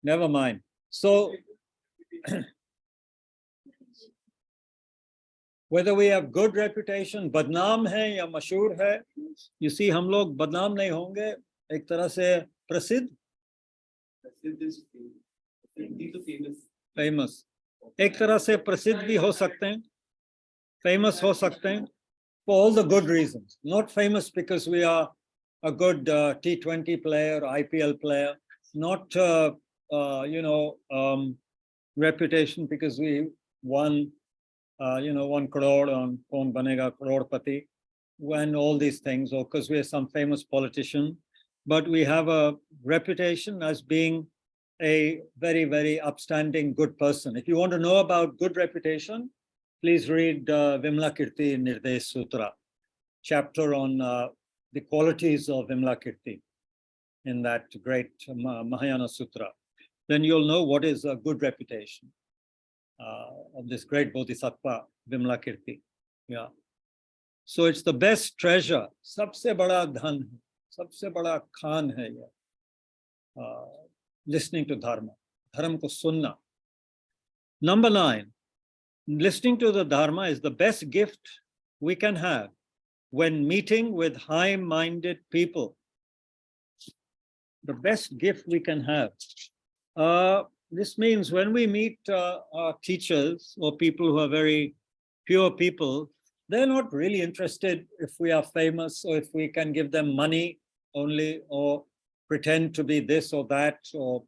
Speaker 1: never mind. So whether we have good reputation, बदनाम है या मशहूर है, you see, हम लोग बदनाम नहीं होंगे, एक तरह से प्रसिद्ध, famous, एक तरह से प्रसिद्ध भी हो सकते हैं, famous हो सकते हैं, for all the good reasons. Not famous because we are a good T20 player, IPL player, not reputation because we won 1 crore on Kaun Banega Crorepati, when all these things, or because we are some famous politician, but we have a reputation as being a very, very upstanding good person. If you want to know about good reputation, please read Vimalakirti Nirdesh Sutra, chapter on the qualities of Vimalakirti in that great Mahayana Sutra. Then you'll know what is a good reputation of this great Bodhisattva, Vimalakirti. Yeah. So it's the best treasure. Sabse bada dhan, sabse bada khan hai ye. Listening to Dharma. Dharma ko sunna. Number 9. Listening to the Dharma is the best gift we can have when meeting with high-minded people. The best gift we can have. This means when we meet our teachers or people who are very pure people, they're not really interested if we are famous or if we can give them money only, or pretend to be this or that, or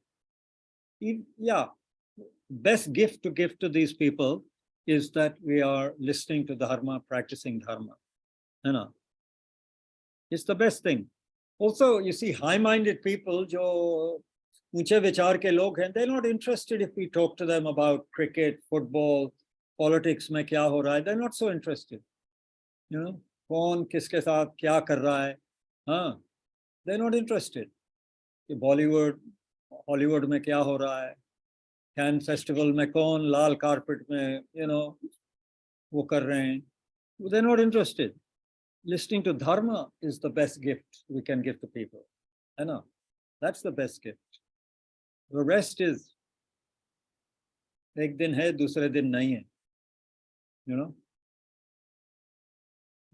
Speaker 1: best gift to give to these people is that we are listening to Dharma, practicing Dharma. It's the best thing. Also, you see, high-minded people, जो ऊंचे विचार के लोग हैं, they're not interested if we talk to them about cricket, football, politics में क्या हो रहा है. They're not so interested. You know, कौन किसके साथ क्या कर रहा है, हाँ, they're not interested. कि बॉलीवुड, हॉलीवुड में क्या हो रहा है, कैन फेस्टिवल में कौन लाल कारपेट में, वो कर रहे हैं. They're not interested. Listening to dharma is the best gift we can give to people. I know, that's the best gift. The rest is एक दिन है दूसरे दिन नहीं है.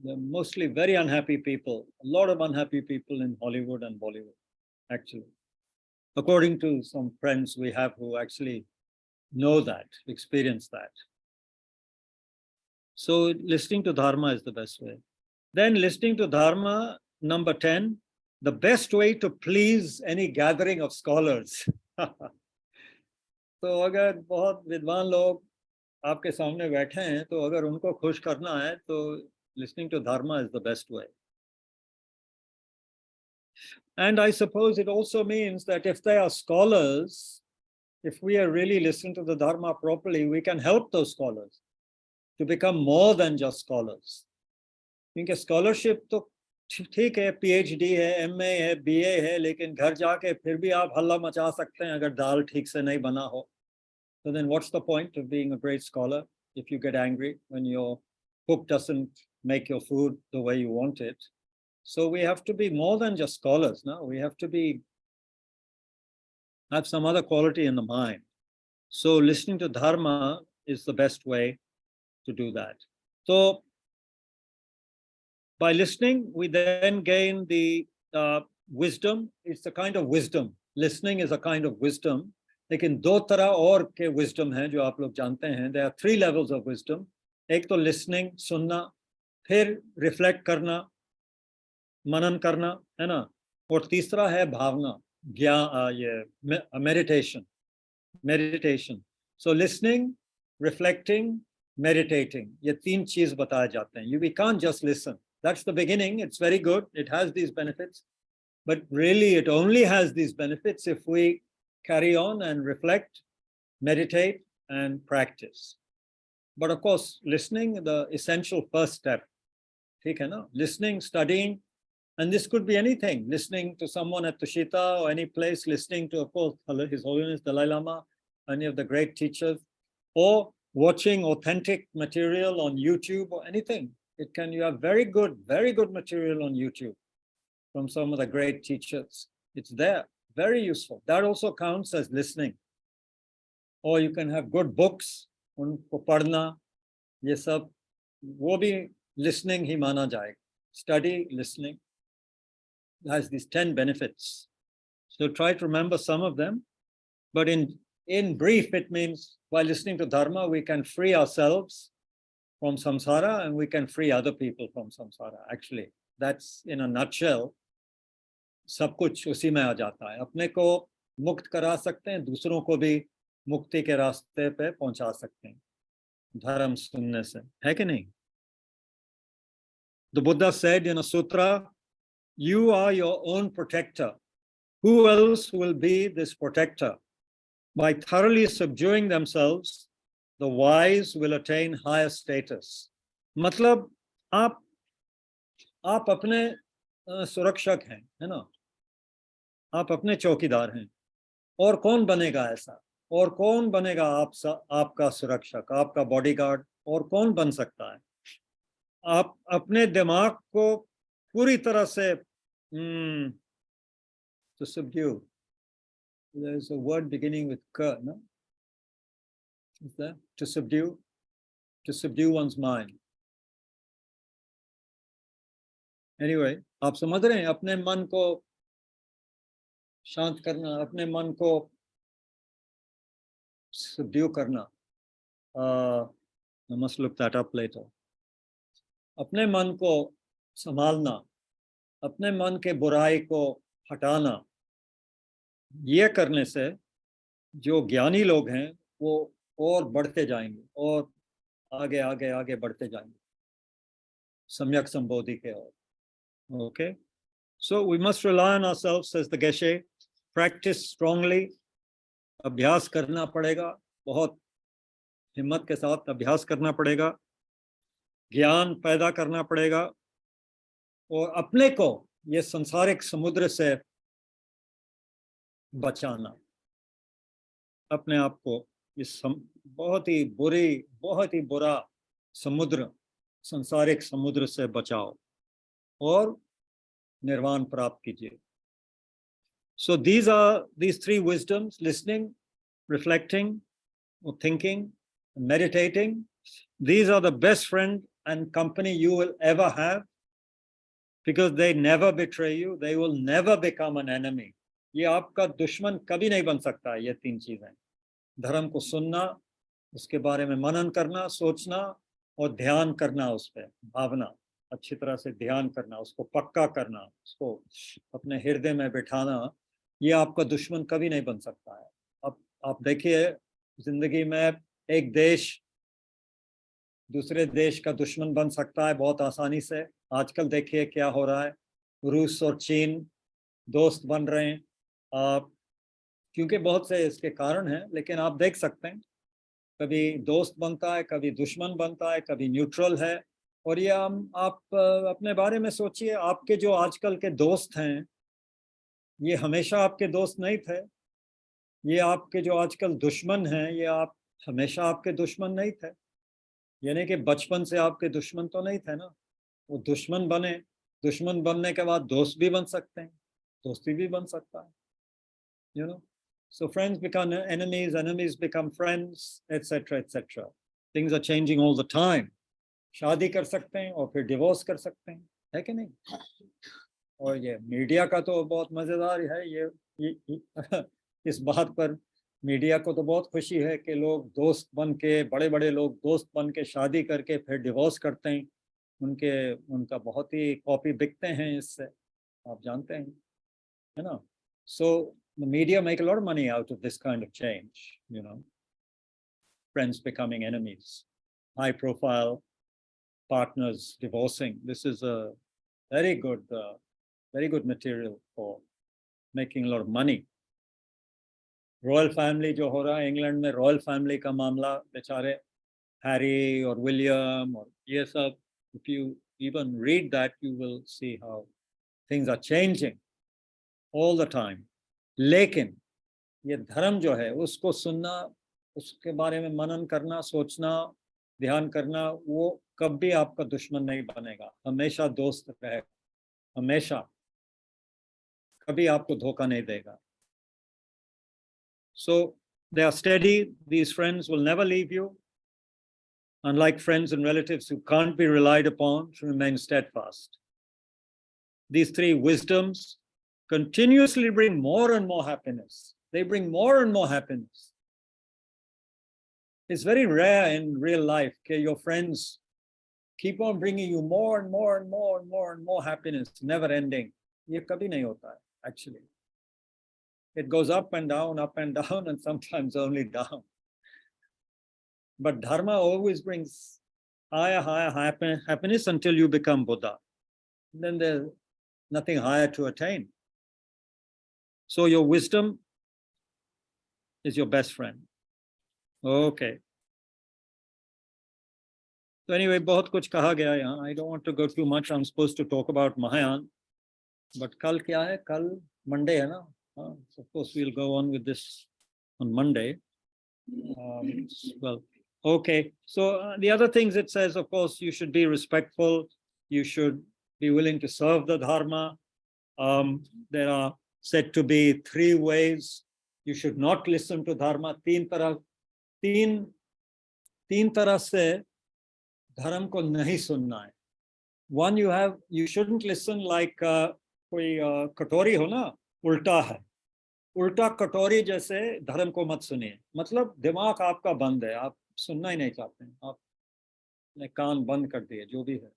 Speaker 1: They're mostly very unhappy people, a lot of unhappy people in Hollywood and Bollywood, actually, according to some friends we have who actually know that, experience that. So listening to dharma is the best way. Then listening to dharma, number 10, the best way to please any gathering of scholars. तो अगर बहुत विद्वान लोग आपके सामने बैठे हैं, तो अगर उनको खुश करना है, तो listening to dharma is the best way. And I suppose it also means that if they are scholars, if we are really listening to the dharma properly, we can help those scholars to become more than just scholars. क्योंकि scholarship तो ठीक है, PhD है, MA है, BA है, लेकिन घर जाके फिर भी आप हल्ला मचा सकते हैं अगर दाल ठीक से नहीं बना हो. So then what's the point of being a great scholar if you get angry when your cook doesn't make your food the way you want it? So we have to be more than just scholars. No, we have to have some other quality in the mind. So listening to dharma is the best way to do that. So by listening, we then gain the wisdom. It's a kind of wisdom. Listening is a kind of wisdom. लेकिन दो तरह और के wisdom हैं जो आप लोग जानते हैं. There are 3 levels of wisdom. एक तो listening, सुनना, फिर reflect करना, मनन करना, है ना, और तीसरा है भावना, meditation. So listening, reflecting, meditating, ये 3 चीज बताए जाते हैं. We can't just listen. That's the beginning. It's very good. It has these benefits, but really it only has these benefits if we carry on and reflect, meditate, and practice. But of course, listening, the essential first step. ठीक है ना? Listening, studying, and this could be anything. Listening to someone at Tushita or any place, listening to, of course, His Holiness Dalai Lama, any of the great teachers, or watching authentic material on YouTube or anything. You have very good material on YouTube from some of the great teachers. It's there, very useful. That also counts as listening. Or you can have good books, unko padhna, ye sab, wo bhi listening hi mana jayega. Study, listening. It has these 10 benefits. So try to remember some of them. But in brief, it means by listening to dharma, we can free ourselves from samsara and we can free other people from samsara. Actually, that's in a nutshell. सब कुछ उसी में आ जाता है. अपने को मुक्त करा सकते हैं, दूसरों को भी मुक्ति के रास्ते पे पहुंचा सकते हैं धर्म सुनने से, है कि नहीं? The Buddha said in a sutra, you are your own protector. Who else will be this protector? By thoroughly subduing themselves, the wise will attain higher status. मतलब आप अपने सुरक्षक हैं, है ना? आप अपने चौकीदार हैं. और कौन बनेगा ऐसा? और कौन बनेगा आपका सुरक्षक, आपका बॉडीगार्ड? और कौन बन सकता है? आप अपने दिमाग को पूरी तरह से to subdue. There's a word beginning with ka, no? Is that to subdue? To subdue one's mind. Anyway, आप समझ रहे हैं? अपने मन को शांत करना, अपने मन को subdue करना. I must look that up later. अपने मन को संभालना, अपने मन के बुराई को हटाना, ये करने से जो ज्ञानी लोग हैं वो और बढ़ते जाएंगे और आगे आगे आगे बढ़ते जाएंगे सम्यक संबोधि के ओर. Okay, So we must rely on ourselves, says the Geshe. Practice strongly. अभ्यास करना पड़ेगा, बहुत हिम्मत के साथ अभ्यास करना पड़ेगा, ज्ञान पैदा करना पड़ेगा और अपने को ये संसारिक समुद्र से बचाना, अपने आप को इस बहुत ही बुरा समुद्र, संसारिक समुद्र से बचाओ और निर्वाण प्राप्त कीजिए. So these three wisdoms: listening, reflecting, or thinking, meditating. These are the best friend and company you will ever have, because they never betray you. They will never become an enemy. ये आपका दुश्मन कभी नहीं बन सकता है. ये तीन चीजें: धर्म को सुनना, उसके बारे में मनन करना, सोचना और ध्यान करना, उस पर भावना, अच्छी तरह से ध्यान करना, उसको पक्का करना, उसको अपने हृदय में बिठाना. ये आपका दुश्मन कभी नहीं बन सकता है. अब आप देखिए, जिंदगी में एक देश दूसरे देश का दुश्मन बन सकता है बहुत आसानी से. आजकल देखिए क्या हो रहा है, रूस और चीन दोस्त बन रहे हैं. क्योंकि बहुत से इसके कारण हैं, लेकिन आप देख सकते हैं कभी दोस्त बनता है, कभी दुश्मन बनता है, कभी न्यूट्रल है. और ये आप अपने बारे में सोचिए, आपके जो आजकल के दोस्त हैं ये हमेशा आपके दोस्त नहीं थे. ये आपके जो आजकल दुश्मन हैं ये आप हमेशा आपके दुश्मन नहीं थे. यानी कि बचपन से आपके दुश्मन तो नहीं थे ना. वो दुश्मन बने, दुश्मन बनने के बाद दोस्त भी बन सकते हैं, दोस्ती भी बन सकता है. You know, so friends become enemies, enemies become friends, etc., etc. Things are changing all the time. शादी कर सकते हैं और फिर डिवोर्स कर सकते हैं, है कि नहीं? और ये मीडिया का तो बहुत मजेदार है. ये इस बात पर मीडिया को तो बहुत खुशी है कि लोग दोस्त बन के, बड़े बड़े लोग दोस्त बन के शादी करके फिर डिवोर्स करते हैं. उनका बहुत ही कॉपी बिकते हैं इससे, आप जानते हैं, है ना. So the media make a lot of money out of this kind of change, you know, friends becoming enemies, high profile partners divorcing. This is a very good material for making a lot of money. Royal family जो हो रहा है England में, royal family का मामला, बेचारे Harry और William और ये सब, if you even read that you will see how things are changing all the time. लेकिन ये धर्म जो है उसको सुनना, उसके बारे में मनन करना, सोचना, ध्यान करना, वो कभी आपका दुश्मन नहीं बनेगा, हमेशा दोस्त रहेगा, हमेशा, कभी आपको धोखा नहीं देगा. So they are steady. These friends will never leave you. Unlike friends and relatives who can't be relied upon, to remain steadfast. These three wisdoms continuously bring more and more happiness. They bring more and more happiness. It's very rare in real life that your friends keep on bringing you more and more and more and more and more happiness, never ending. ये कभी नहीं होता है, actually. It goes up and down, and sometimes only down. But Dharma always brings higher happiness until you become Buddha. Then there's nothing higher to attain. So your wisdom is your best friend. Okay. So anyway, बहुत कुछ कहा गया यहाँ. I don't want to go too much. I'm supposed to talk about Mahayana. But कल क्या है? कल Monday है ना? So of course we'll go on with this on Monday. Well, okay. So the other things it says, of course, you should be respectful. You should be willing to serve the Dharma. There are said to be three ways. You should not listen to Dharma. तीन तरह से धर्म को नहीं सुनना है. One, you shouldn't listen like कोई कटोरी हो ना, उल्टा है, उल्टा कटोरी जैसे धर्म को मत सुनिए. मतलब दिमाग आपका बंद है, आप सुनना ही नहीं चाहते हैं, आपने कान बंद कर दिए, जो भी है.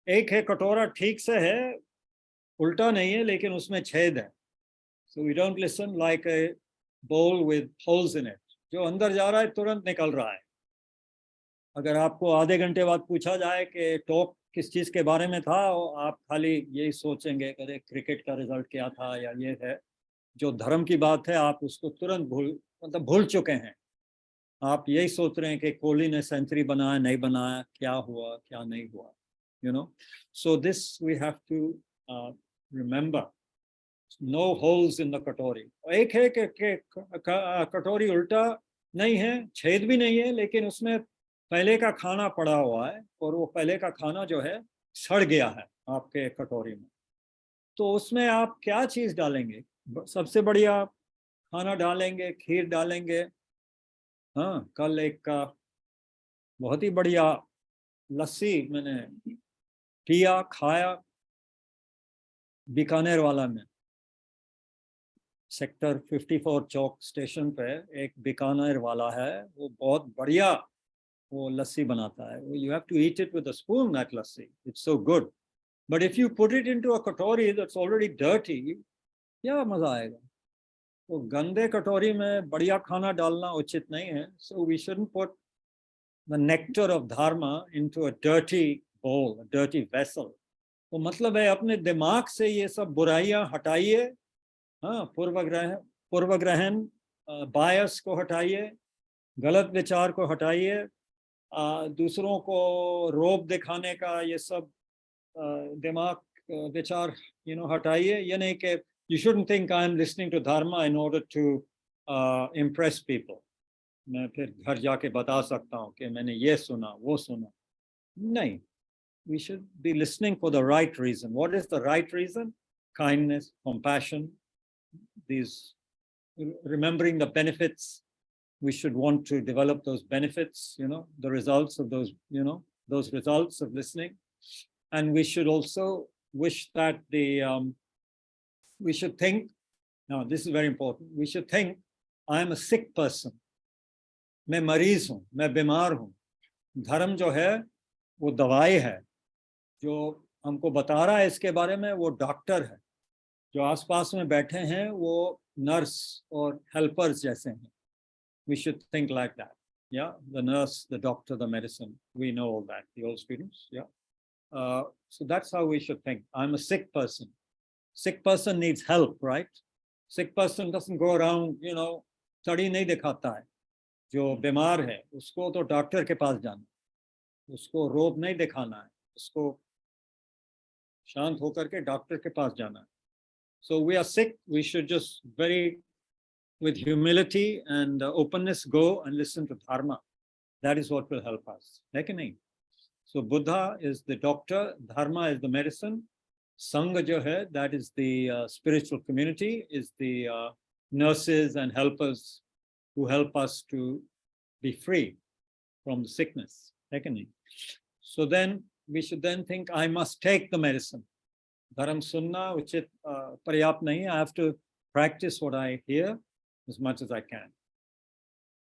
Speaker 1: एक है कटोरा ठीक से है, उल्टा नहीं है, लेकिन उसमें छेद है. So we don't listen like a bowl with holes in it. जो अंदर जा रहा है तुरंत निकल रहा है. अगर आपको आधे घंटे बाद पूछा जाए कि टॉक किस चीज के बारे में था, और आप खाली यही सोचेंगे कि क्रिकेट का रिजल्ट क्या था या ये है, जो धर्म की बात है आप उसको तुरंत भूल चुके हैं। आप यही सोच रहे हैं कि कोहली ने सेंचुरी बनाया नहीं बनाया, क्या हुआ क्या नहीं हुआ, you know. So this we have to remember, no holes in the katori. एक है कि कटोरी उल्टा नहीं है, छेद भी नहीं है, लेकिन उसमें पहले का खाना पड़ा हुआ है, और वो पहले का खाना जो है सड़ गया है आपके कटोरी में। तो उसमें आप क्या चीज डालेंगे? सबसे बढ़िया खाना डालेंगे, खीर डालेंगे। हाँ, कल एक का बहुत ही बढ़िया लस्सी मैंने पिया, खाया, बीकानेर वाला में, सेक्टर 54 चौक स्टेशन पे एक बीकानेर वाला है, वो बहुत बढ़िया वो लस्सी बनाता है। You have to eat it with a spoon, that lassi, it's so good. But if you put it into a katori that's already dirty, क्या मजा आएगा? तो गंदे कटोरी में बढ़िया खाना डालना उचित नहीं है। So we shouldn't put the nectar of dharma into a dirty bowl, a dirty vessel. तो मतलब है अपने दिमाग से ये सब बुराइयां हटाइए। हाँ, पूर्व ग्रहण बायस को हटाइए, गलत विचार को हटाइए, दूसरों को रोब दिखाने का ये सब दिमाग विचार हटाइए। ये नहीं कि you shouldn't think I am listening to dharma in order to impress people. मैं फिर घर जाके बता सकता हूँ कि मैंने ये सुना वो सुना। नहीं, we should be listening for the right reason. What is the right reason? Kindness, compassion, these, remembering the benefits. We should want to develop those benefits, the results of those, those results of listening. And we should also wish that we should think, now this is very important, we should think, I am a sick person. मैं मरीज हूँ, मैं बीमार हूँ। धर्म जो है वो दवाई है, जो हमको बता रहा है इसके बारे में वो डॉक्टर है, जो आसपास में बैठे हैं वो नर्स और हेल्पर्स जैसे हैं। We should think like that. Yeah, the nurse, the doctor, the medicine, we know all that, the old students. Yeah. So that's how we should think. I'm a sick person. Sick person needs help, right? Sick person doesn't go around, तड़ी नहीं दिखाता है। जो बीमार है उसको तो doctor के पास जाना, उसको रोब नहीं दिखाना है, उसको शांत होकर के डॉक्टर के पास जाना है। So we are sick, we should just very with humility and openness go and listen to dharma. That is what will help us. है कि नहीं? So Buddha is the doctor, dharma is the medicine, Sangha jo hai, that is the spiritual community, is the nurses and helpers who help us to be free from the sickness. So then we should then think, I must take the medicine. Dharam sunna, uchit paryapt nahi. I have to practice what I hear as much as I can.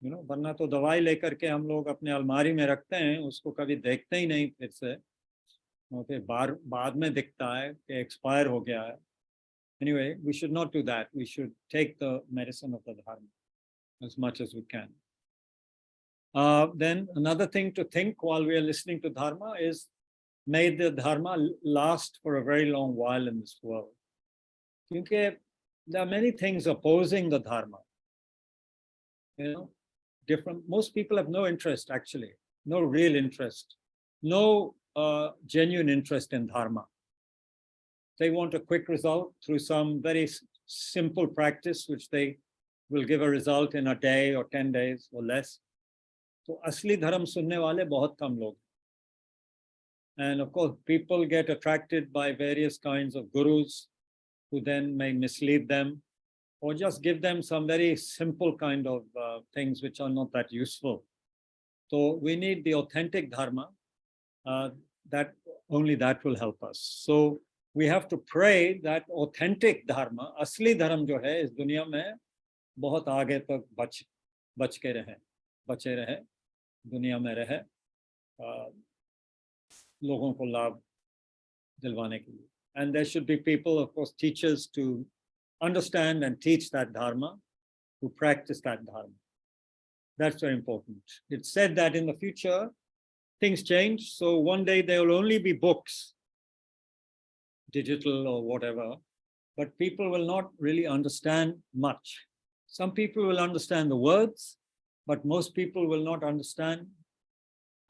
Speaker 1: वरना तो दवाई लेकर के हम लोग अपने अलमारी में रखते हैं, उसको कभी देखते ही नहीं फिर से, फिर बाद में दिखता है कि एक्सपायर हो गया है। Anyway, we should not do that. We should take the medicine of the dharma as much as we can. Then another thing to think while we are listening to dharma is, may the dharma last for a very long while in this world. Because there are many things opposing the dharma. Most people have no interest, actually, no real interest, no genuine interest in dharma. They want a quick result through some very simple practice, which they will give a result in a day or 10 days or less. So asli dharma sunne wale bahut kam log. And of course, people get attracted by various kinds of gurus who then may mislead them, or just give them some very simple kind of things which are not that useful. So we need the authentic dharma, that only that will help us. So we have to pray that authentic dharma, asli dharma jo hai, is duniya mein bahut aage tak बचे रहे, दुनिया में रहे, लोगों को लाभ दिलवाने के लिए. And there should be people, of course, teachers to understand and teach that dharma, to practice that dharma. That's very important. It's said that in the future, things change. So one day there will only be books, digital or whatever, but people will not really understand much. Some people will understand the words, but most people will not understand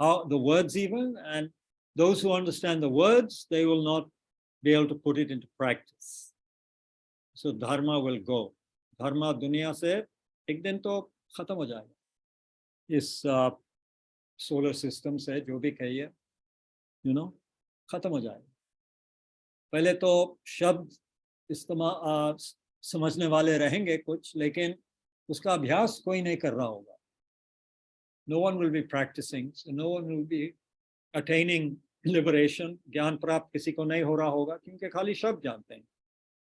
Speaker 1: how the words even, and those who understand the words, they will not be able to put it into practice. So dharma will go. Dharma दुनिया से एक दिन तो खत्म हो जाएगा. इस solar system से जो भी कहिए, खत्म हो जाएगा. पहले तो शब्द इस्तेमाल समझने वाले रहेंगे कुछ, लेकिन उसका अभ्यास कोई नहीं कर रहा होगा. No one will be practicing, so no one will be attaining liberation. ज्ञान प्राप्त किसी को नहीं हो रहा होगा, क्योंकि खाली शब्द जानते हैं,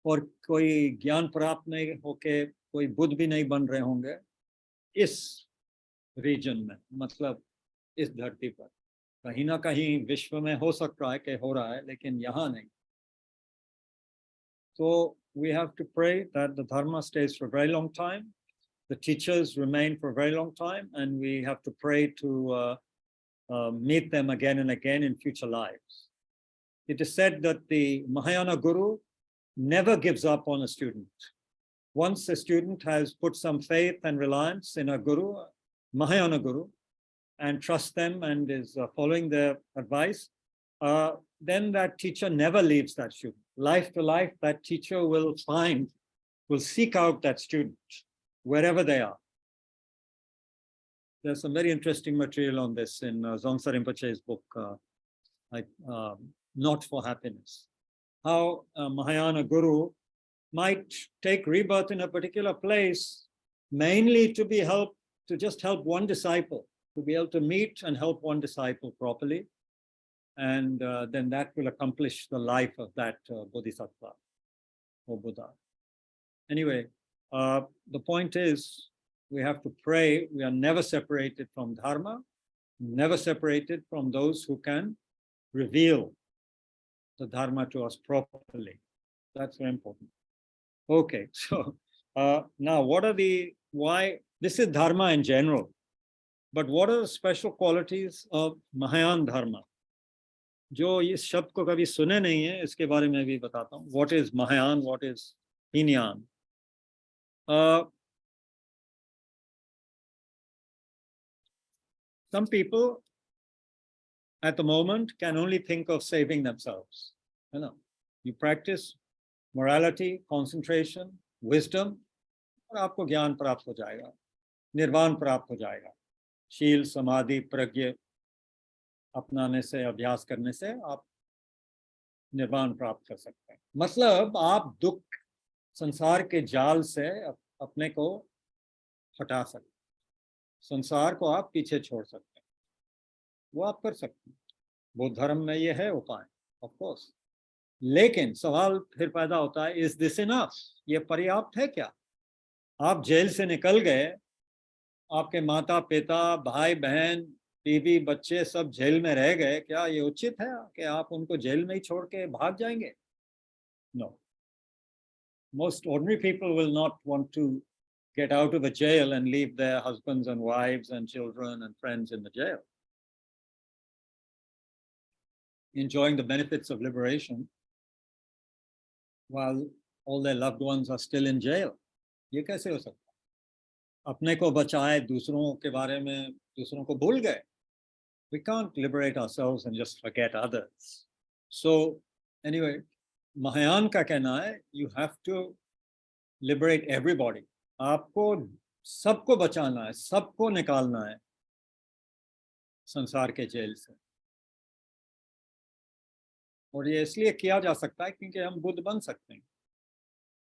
Speaker 1: और कोई ज्ञान प्राप्त नहीं होके कोई बुद्ध भी नहीं बन रहे होंगे इस रीजन में, मतलब इस धरती पर. कहीं ना कहीं विश्व में हो सकता है कि हो रहा है, लेकिन यहाँ नहीं. So we have to pray that the dharma stays for a very long time, the teachers remain for a very long time, and we have to pray to meet them again and again in future lives. It is said that the Mahayana guru never gives up on a student. Once a student has put some faith and reliance in a guru, Mahayana guru, and trusts them and is following their advice, then that teacher never leaves that student. Life to life, that teacher will seek out that student wherever they are. There's some very interesting material on this in Zongsa Rinpoche's book, Not for Happiness. How a Mahayana guru might take rebirth in a particular place, mainly to just help one disciple, to be able to meet and help one disciple properly. And then that will accomplish the life of that Bodhisattva or Buddha. Anyway, the point is, we have to pray. We are never separated from Dharma, never separated from those who can reveal the Dharma to us properly. That's very important. Okay, so now why, this is Dharma in general, but what are the special qualities of Mahayana Dharma? जो इस शब्द को कभी सुने नहीं है, इसके बारे में भी बताता हूँ. What is Mahayana? What is Hinyan? Some people at the moment can only think of saving themselves. You practice morality, concentration, wisdom, और आपको ज्ञान प्राप्त हो जाएगा, निर्वाण प्राप्त हो जाएगा. शील, समाधि, प्रज्ञा अपनाने से, अभ्यास करने से आप निर्वाण प्राप्त कर सकते हैं. मतलब आप दुख, संसार के जाल से अपने को हटा सकते हैं, संसार को आप पीछे छोड़ सकते हैं. वो आप कर सकते हैं. बौद्ध धर्म में ये है उपाय, ऑफ कोर्स. लेकिन सवाल फिर पैदा होता है, इज दिस इनफ? ये पर्याप्त है क्या? आप जेल से निकल गए, आपके माता पिता, भाई बहन, बीवी, बच्चे सब जेल में रह गए, क्या ये उचित है कि आप उनको जेल में ही छोड़ के भाग जाएंगे? No. Most ordinary people will not want to get out of a jail and leave their husbands and wives and children and friends in the jail, enjoying the benefits of liberation while all their loved ones are still in jail. ये कैसे हो सकता? अपने को बचाए, दूसरों के बारे में, दूसरों को भूल गए. We can't liberate ourselves and just forget others. So anyway, Mahayana का कहना है, you have to liberate everybody. आपको सबको बचाना है, सबको निकालना है संसार के जेल से. और ये इसलिए किया जा सकता है क्योंकि हम बुद्ध बन सकते हैं.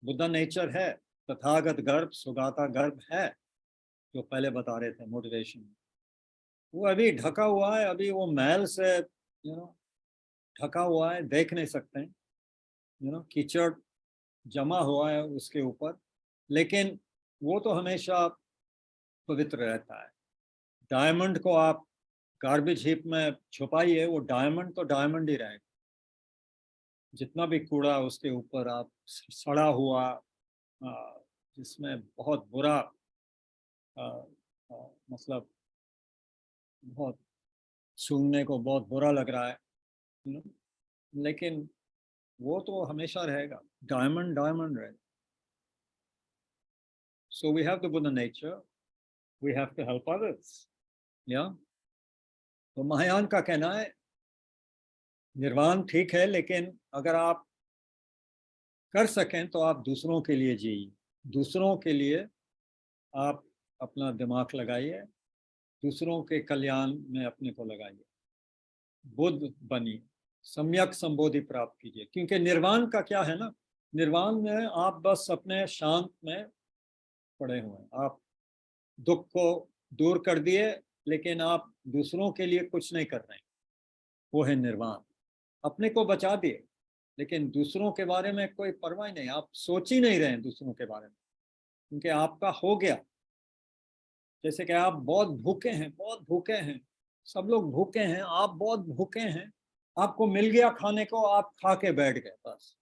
Speaker 1: बुद्धा नेचर है, तथागत गर्भ, सुगाता गर्भ है, जो पहले बता रहे थे मोटिवेशन. वो अभी ढका हुआ है, अभी वो मैल से ढका हुआ है, देख नहीं सकते हैं. कीचड़ जमा हुआ है उसके ऊपर, लेकिन वो तो हमेशा पवित्र रहता है. डायमंड को आप गार्बेज हीप में छुपाइए, वो डायमंड तो डायमंड ही रहेगा. जितना भी कूड़ा उसके ऊपर आप सड़ा हुआ, जिसमें बहुत बुरा, मतलब बहुत सूंघने को बहुत बुरा लग रहा है, you know, लेकिन वो तो हमेशा रहेगा, डायमंड डायमंड रहेगा. So we have the Buddha nature, we have to help others. Yeah. तो महायान का कहना है निर्वाण ठीक है, लेकिन अगर आप कर सकें तो आप दूसरों के लिए जिए, दूसरों के लिए आप अपना दिमाग लगाइए, दूसरों के कल्याण में अपने को लगाइए, बुद्ध बनिए, सम्यक संबोधि प्राप्त कीजिए. क्योंकि निर्वाण का क्या है ना, निर्वाण में आप बस अपने शांत में पड़े हुए हैं, आप दुख को दूर कर दिए लेकिन आप दूसरों के लिए कुछ नहीं कर रहे हैं, वो है निर्वाण. अपने को बचा दिए लेकिन दूसरों के बारे में कोई परवाह नहीं, आप सोच ही नहीं रहे हैं दूसरों के बारे में, क्योंकि आपका हो गया. जैसे कि आप बहुत भूखे हैं, बहुत भूखे हैं, सब लोग भूखे हैं, आप बहुत भूखे हैं, आपको मिल गया खाने को, आप खा के बैठ गए, बस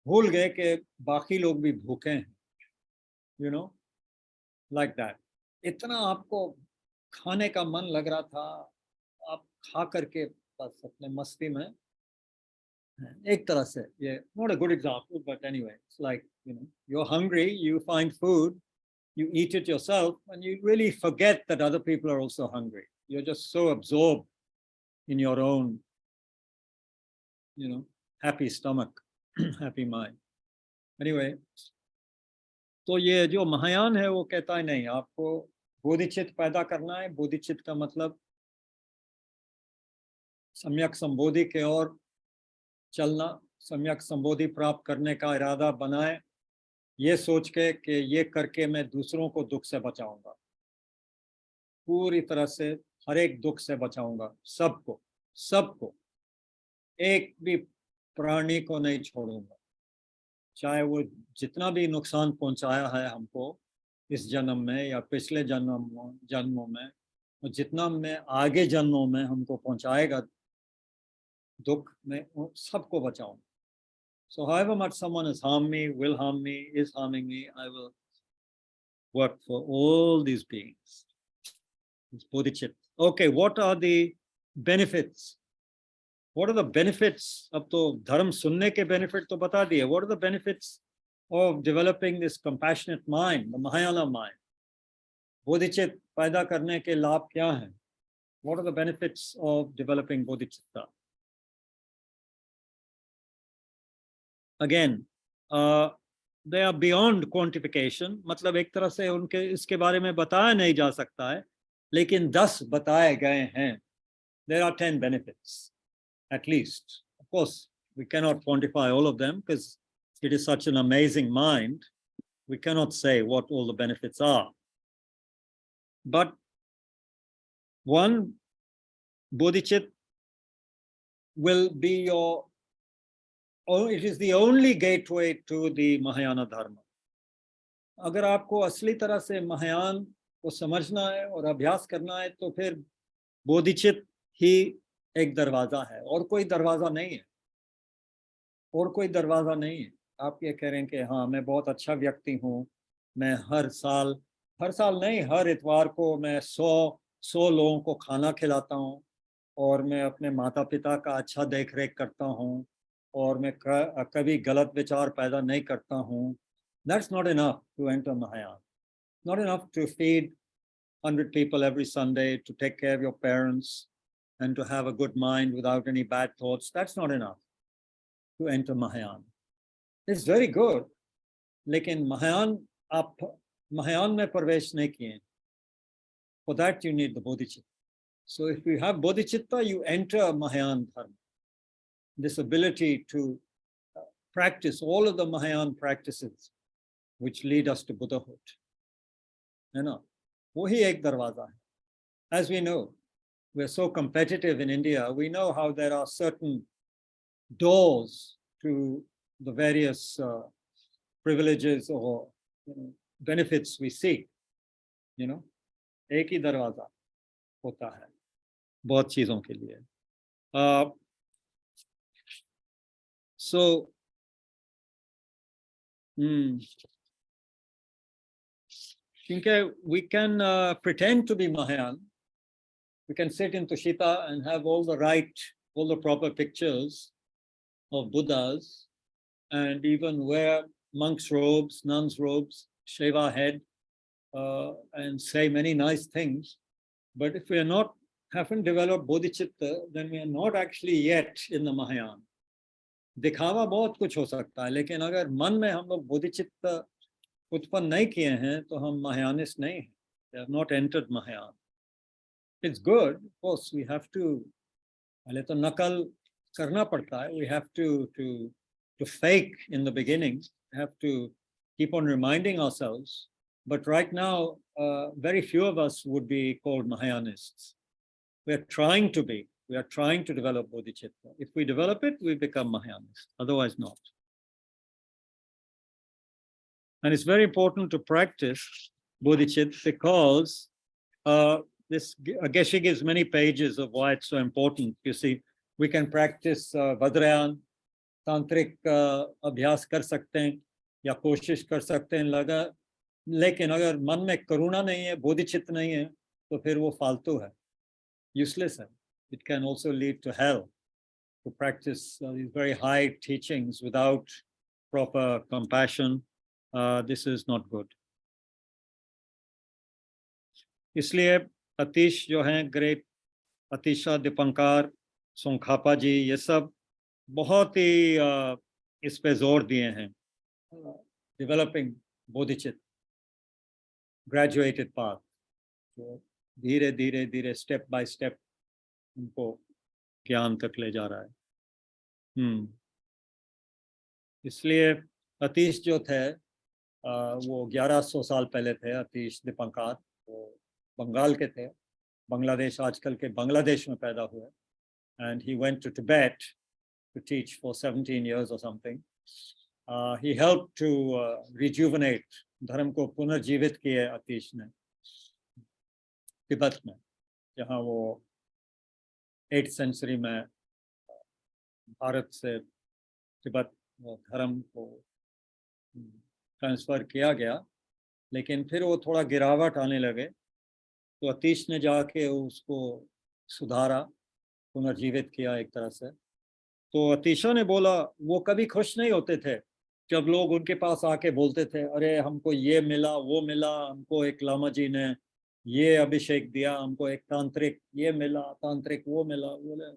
Speaker 1: भूल गए कि बाकी लोग भी भूखे हैं, यू नो, लाइक दैट. इतना आपको खाने का मन लग रहा था, आप खा करके बस अपने मस्ती में. एक तरह से ये not a good example, but anyway, it's like, you know, you're hungry, you find food, you eat it yourself, and you really forget that other people are also hungry. You're just so absorbed in your own, you know, happy stomach, happy mind. Anyway, तो ये जो महायान है वो कहता है नहीं, आपको बोधिचित्त पैदा करना है. बोधिचित्त का मतलब सम्यक संबोधि के ओर चलना, सम्यक संबोधि प्राप्त करने का इरादा बनाए, ये सोच के कि ये करके मैं दूसरों को दुख से बचाऊंगा, पूरी तरह से हर एक दुख से बचाऊंगा, सबको, सबको, एक भी प्राणी को नहीं छोड़ूंगा, चाहे वो जितना भी नुकसान पहुंचाया है हमको इस जन्म में या पिछले जन्मों में, और जितना मैं आगे जन्मों में हमको पहुंचाएगा दुख में, सबको बचाऊंगा. So however much someone has harmed me, will harm me, is harming me, I will work for all these beings. It's Bodhicitta. Okay, what are the benefits? What are the benefits? अब तो धर्म सुनने के benefit तो बता दिए. What are the benefits of developing this compassionate mind, the Mahayana mind? Bodhicitta पैदा करने के लाभ क्या हैं? What are the benefits of developing Bodhicitta? Again, they are beyond quantification. मतलब एक तरह से उनके इसके बारे में बताया नहीं जा सकता है, लेकिन 10 बताए गए हैं. There are 10 benefits, at least. Of course, we cannot quantify all of them because it is such an amazing mind. We cannot say what all the benefits are. But one, Bodhicitta will be your, it is the only gateway to the Mahayana Dharma. अगर आपको असली तरह से महायान को समझना है और अभ्यास करना है तो फिर बोधिचित्त ही एक दरवाजा है, और कोई दरवाजा नहीं है, और कोई दरवाजा नहीं है. आप ये कह रहे हैं कि हाँ मैं बहुत अच्छा व्यक्ति हूँ, मैं हर साल नहीं, हर इतवार को मैं 100 लोगों को खाना खिलाता हूँ, और मैं अपने माता पिता का अच्छा देख रेख करता हूँ, और मैं कभी गलत विचार पैदा नहीं करता हूँ. That's not enough to enter Mahayana. Not enough to feed 100 people every Sunday, to take care of your parents, and to have a good mind without any bad thoughts. That's not enough to enter Mahayana. It's very good, लेकिन आप महायान में प्रवेश नहीं किए. For that you need the Bodhicitta. So if you have Bodhicitta, you enter Mahayana Dharma. This ability to practice all of the Mahayana practices which lead us to Buddhahood. है ना, वही एक दरवाजा है. As we know, we're so competitive in India. We know how there are certain doors to the various privileges or benefits we seek. You know, एक ही दरवाजा होता है बहुत चीजों के लिए. So क्योंकि we can pretend to be Mahayana, we can sit in Tushita and have all the proper pictures of Buddhas, and even wear monks' robes, nuns' robes, shave head, and say many nice things. But if we haven't developed Bodhicitta, then we are not actually yet in the Mahayana. दिखावा बहुत कुछ हो सकता है, लेकिन अगर मन में हम लोग बोधिचित्त उत्पन्न नहीं किए हैं तो हम महायानिस्ट नहीं हैं. They have not entered Mahayana. It's good, of course. We have to, पहले तो नकल करना पड़ता है. We have to fake in the beginning. We have to keep on reminding ourselves. But right now, very few of us would be called Mahayanists. We are trying to be. We are trying to develop Bodhicitta. If we develop it, we become Mahayanists. Otherwise, not. And it's very important to practice Bodhicitta because Geshe gives many pages of why it's so important. You see, we can practice Vajrayana, Tantric Abhyas kar sakte hain, ya koshish kar sakte hain, लेकिन अगर मन में करुणा नहीं है, बोधिचित्त नहीं है, तो फिर वो फालतू है, useless है. It can also lead to hell to practice these very high teachings without proper compassion. This is not good. इसलिए अतीश जो हैं, ग्रेट अतीशा, दीपंकार, सोंखापा जी, ये सब बहुत ही इस पे जोर दिए हैं. डेवलपिंग बोधिचित्त, ग्रेजुएटेड पाथ, जो धीरे धीरे धीरे स्टेप बाय स्टेप उनको ज्ञान तक ले जा रहा है. इसलिए अतीश जो थे वो 1100 साल पहले थे. अतीश दीपंकार वो बंगाल के थे, बांग्लादेश, आजकल के बांग्लादेश में पैदा हुए. And he went to Tibet to teach for 17 years or something. He helped to rejuvenate, धर्म को पुनर्जीवित किए अतीश ने तिब्बत में, जहाँ वो 8th century में भारत से तिब्बत धर्म को ट्रांसफर किया गया. लेकिन फिर वो थोड़ा गिरावट आने लगे, तो अतीश ने जाके उसको सुधारा, पुनर्जीवित किया एक तरह से. तो अतीशा ने बोला, वो कभी खुश नहीं होते थे जब लोग उनके पास आके बोलते थे, अरे हमको ये मिला, वो मिला, हमको एक लामा जी ने ये अभिषेक दिया, हमको एक तांत्रिक ये मिला, तांत्रिक वो मिला, बोले.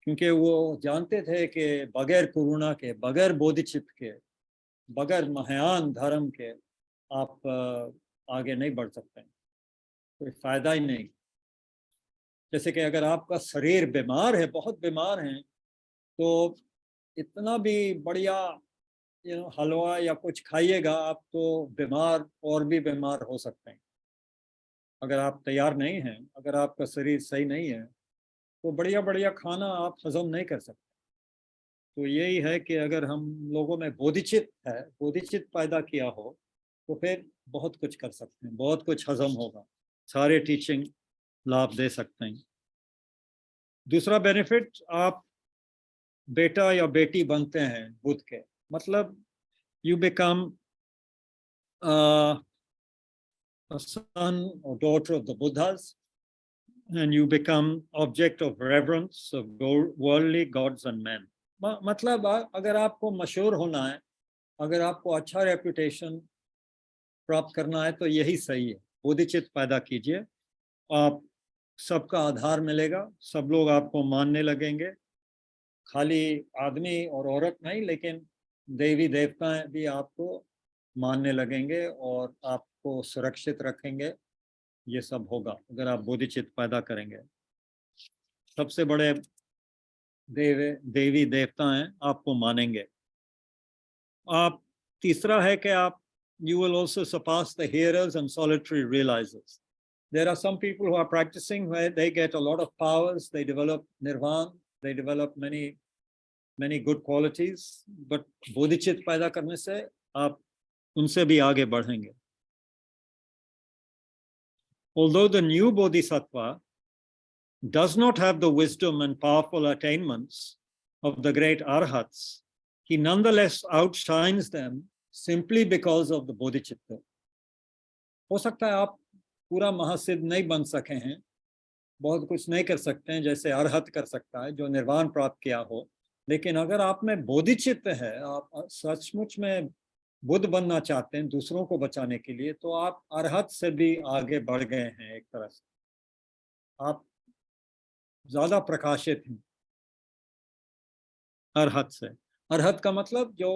Speaker 1: क्योंकि वो जानते थे कि बगैर करुणा के, बगैर बोधिचित्त के, बगैर महायान धर्म के आप आगे नहीं बढ़ सकते, कोई फायदा ही नहीं. जैसे कि अगर आपका शरीर बीमार है, बहुत बीमार है, तो इतना भी बढ़िया हलवा या कुछ खाइएगा, आप तो बीमार और भी बीमार हो सकते हैं. अगर आप तैयार नहीं हैं, अगर आपका शरीर सही नहीं है, तो बढ़िया बढ़िया खाना आप हजम नहीं कर सकते. तो यही है कि अगर हम लोगों में बोधिचित्त है, बोधिचित्त पैदा किया हो, तो फिर बहुत कुछ कर सकते हैं, बहुत कुछ हजम होगा, सारे टीचिंग लाभ दे सकते हैं. दूसरा बेनिफिट, आप बेटा या बेटी बनते हैं बुद्ध के, मतलब you become a son or daughter of the Buddhas, and you become object of reverence of worldly gods and men. मतलब अगर आपको मशहूर होना है, अगर आपको अच्छा रेपुटेशन प्राप्त करना है, तो यही सही है. बोधिचित्त पैदा कीजिए, आप सबका आधार मिलेगा, सब लोग आपको मानने लगेंगे. खाली आदमी और औरत नहीं, लेकिन देवी देवताएं भी आपको मानने लगेंगे और आपको सुरक्षित रखेंगे. ये सब होगा अगर आप बोधिचित्त पैदा करेंगे. सबसे बड़े देवी देवता हैं, आपको मानेंगे. आप तीसरा है कि आप you will also surpass the hearers and solitary realizers. There are some people who are practicing where they get a lot of powers, they develop nirvana, they develop many good qualities, but bodhicitta पैदा करने से आप उनसे भी आगे बढ़ेंगे. Although the new Bodhisattva does not have the wisdom and powerful attainments of the great arhats, he nonetheless outshines them simply because of the Bodhicitta. हो सकता है आप पूरा महासिद्ध नहीं बन सके हैं, बहुत कुछ नहीं कर सकते हैं जैसे अरहत कर सकता है जो निर्वाण प्राप्त किया हो, लेकिन अगर आप में बोधिचित्त है, आप सचमुच में बुद्ध बनना चाहते हैं दूसरों को बचाने के लिए, तो आप अरहत से भी आगे बढ़ गए हैं। एक तरह से आप ज्यादा प्रकाशित हैं अरहत से। अरहत का मतलब जो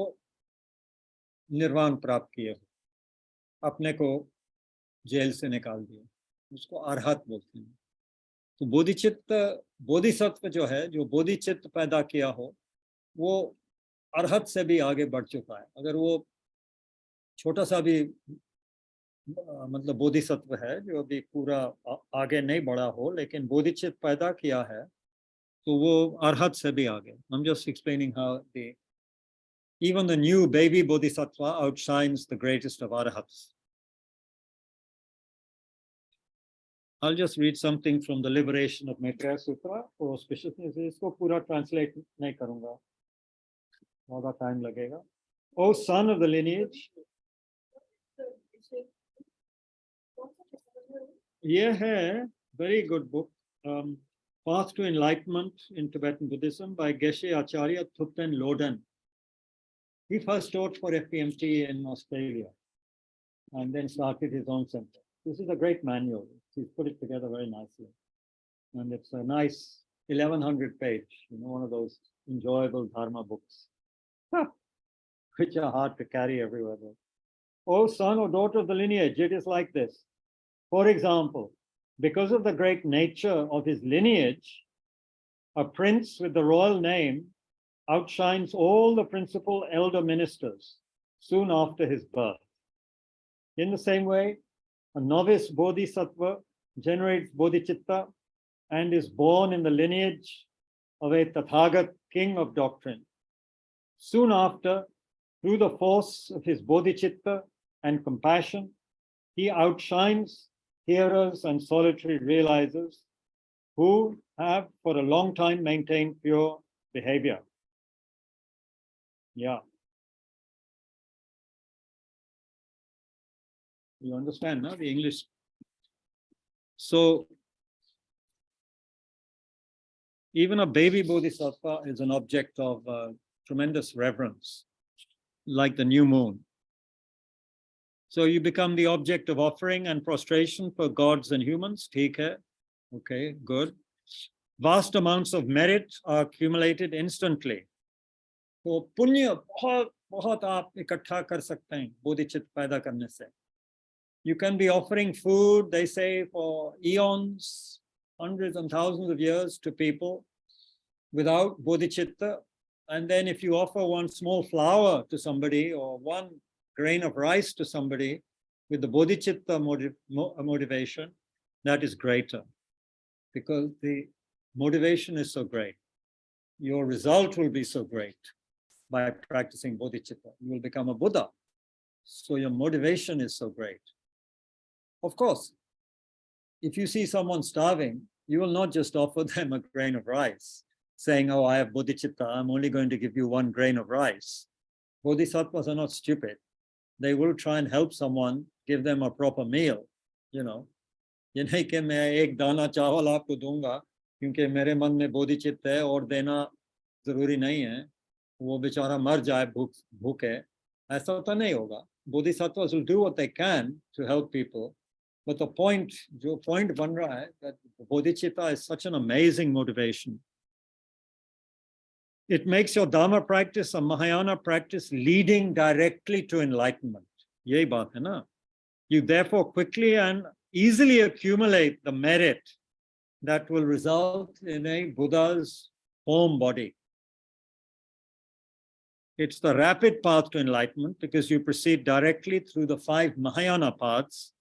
Speaker 1: निर्वाण प्राप्त किए हो, अपने को जेल से निकाल दिया, उसको अरहत बोलते हैं। तो बोधिचित्त, बोधिसत्व जो है, जो बोधिचित्त पैदा किया हो, वो अरहत से भी आगे बढ़ चुका है। अगर वो छोटा सा भी मतलब बोधिसत्व है जो अभी पूरा आगे नहीं बढ़ा हो, लेकिन बोधिचित्त पैदा किया है, तो वो अरहत से भी आगे। I'm just explaining how even the new baby bodhisattva outshines the greatest of arhats. I'll just read something from the Liberation of Maitreya Sutra for auspiciousness. इसको पूरा translate नहीं करूँगा, ज़्यादा time लगेगा. O son of the lineage, ये है very good book, Path to Enlightenment in Tibetan Buddhism by Geshe Acharya Thubten Loden. He first taught for FPMT in Australia and then started his own center. This is a great manual. He's put it together very nicely. And it's a nice 1100 page, one of those enjoyable Dharma books, which are hard to carry everywhere. O son or daughter of the lineage, it is like this. For example, because of the great nature of his lineage, a prince with the royal name outshines all the principal elder ministers soon after his birth. In the same way, a novice bodhisattva generates bodhicitta and is born in the lineage of a Tathagat king of doctrine. Soon after, through the force of his bodhicitta and compassion, he outshines hearers and solitary realizers who have for a long time maintained pure behavior. Yeah. You understand now the English? So even a baby bodhisattva is an object of tremendous reverence, like the new moon. So you become the object of offering and prostration for gods and humans. Theek hai. Okay, good. Vast amounts of merit are accumulated instantly. So punya bahut aap ikattha kar sakte hain bodhicitta paida karne se. You can be offering food, they say, for eons, hundreds and thousands of years to people without bodhicitta. And then if you offer one small flower to somebody or one grain of rice to somebody with the bodhicitta motivation, that is greater because the motivation is so great. Your result will be so great by practicing bodhicitta. You will become a Buddha. So your motivation is so great. Of course, if you see someone starving, you will not just offer them a grain of rice, saying, oh, I have bodhicitta, I'm only going to give you one grain of rice. Bodhisattvas are not stupid. They will try and help someone, give them a proper meal, ये नहीं कि मैं एक दाना चावल आपको दूंगा क्योंकि मेरे मन में बोधिचित्त है और देना जरूरी नहीं है, वो बेचारा मर जाए भूखे, ऐसा तो नहीं होगा. Bodhisattvas will do what they can to help people, but the point, जो point बन रहा है, that bodhicitta is such an amazing motivation. It makes your Dharma practice a Mahayana practice leading directly to enlightenment. यही बात है ना. You therefore quickly and easily accumulate the merit that will result in a Buddha's home body. It's the rapid path to enlightenment because you proceed directly through the 5 Mahayana paths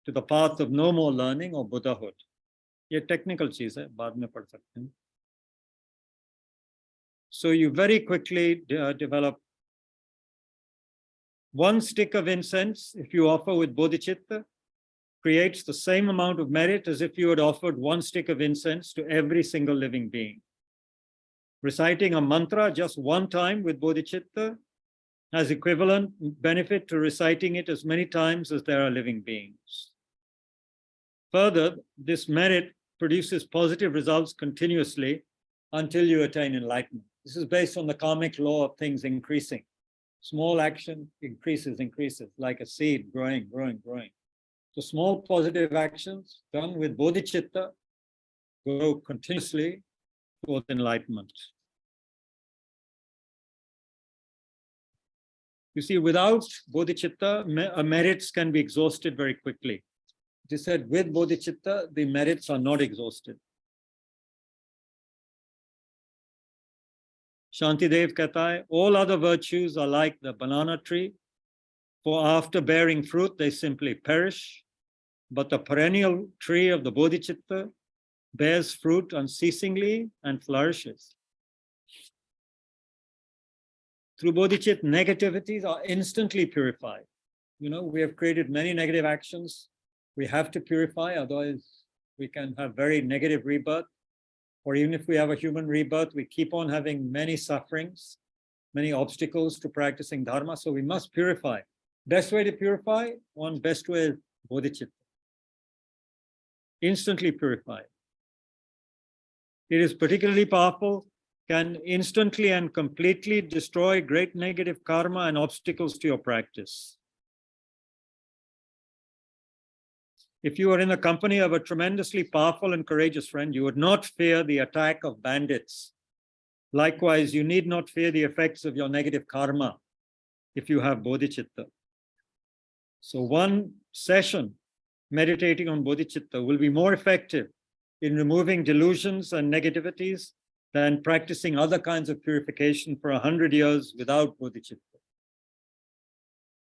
Speaker 1: to the path of no more learning or Buddhahood. ये technical चीज है, बाद में पढ़ सकते हैं. So you very quickly develop. One stick of incense, if you offer with bodhicitta, creates the same amount of merit as if you had offered one stick of incense to every single living being. Reciting a mantra just one time with bodhicitta has equivalent benefit to reciting it as many times as there are living beings. Further, this merit produces positive results continuously until you attain enlightenment. This is based on the karmic law of things increasing. Small action increases, like a seed growing. So small positive actions done with bodhicitta grow continuously towards enlightenment. You see, without bodhicitta, merits can be exhausted very quickly. It is said with bodhicitta, the merits are not exhausted. Shantidev कहता है, all other virtues are like the banana tree, for after bearing fruit, they simply perish. But the perennial tree of the bodhicitta bears fruit unceasingly and flourishes. Through bodhicitta, negativities are instantly purified. You know, we have created many negative actions. We have to purify, otherwise we can have very negative rebirth. Or even if we have a human rebirth, we keep on having many sufferings, many obstacles to practicing dharma. So we must purify. Best way to purify, one best way is bodhicitta. Instantly purify. It is particularly powerful, can instantly and completely destroy great negative karma and obstacles to your practice. If you are in the company of a tremendously powerful and courageous friend, you would not fear the attack of bandits. Likewise, you need not fear the effects of your negative karma if you have bodhicitta. So one session meditating on bodhicitta will be more effective in removing delusions and negativities than practicing other kinds of purification for 100 years without bodhicitta.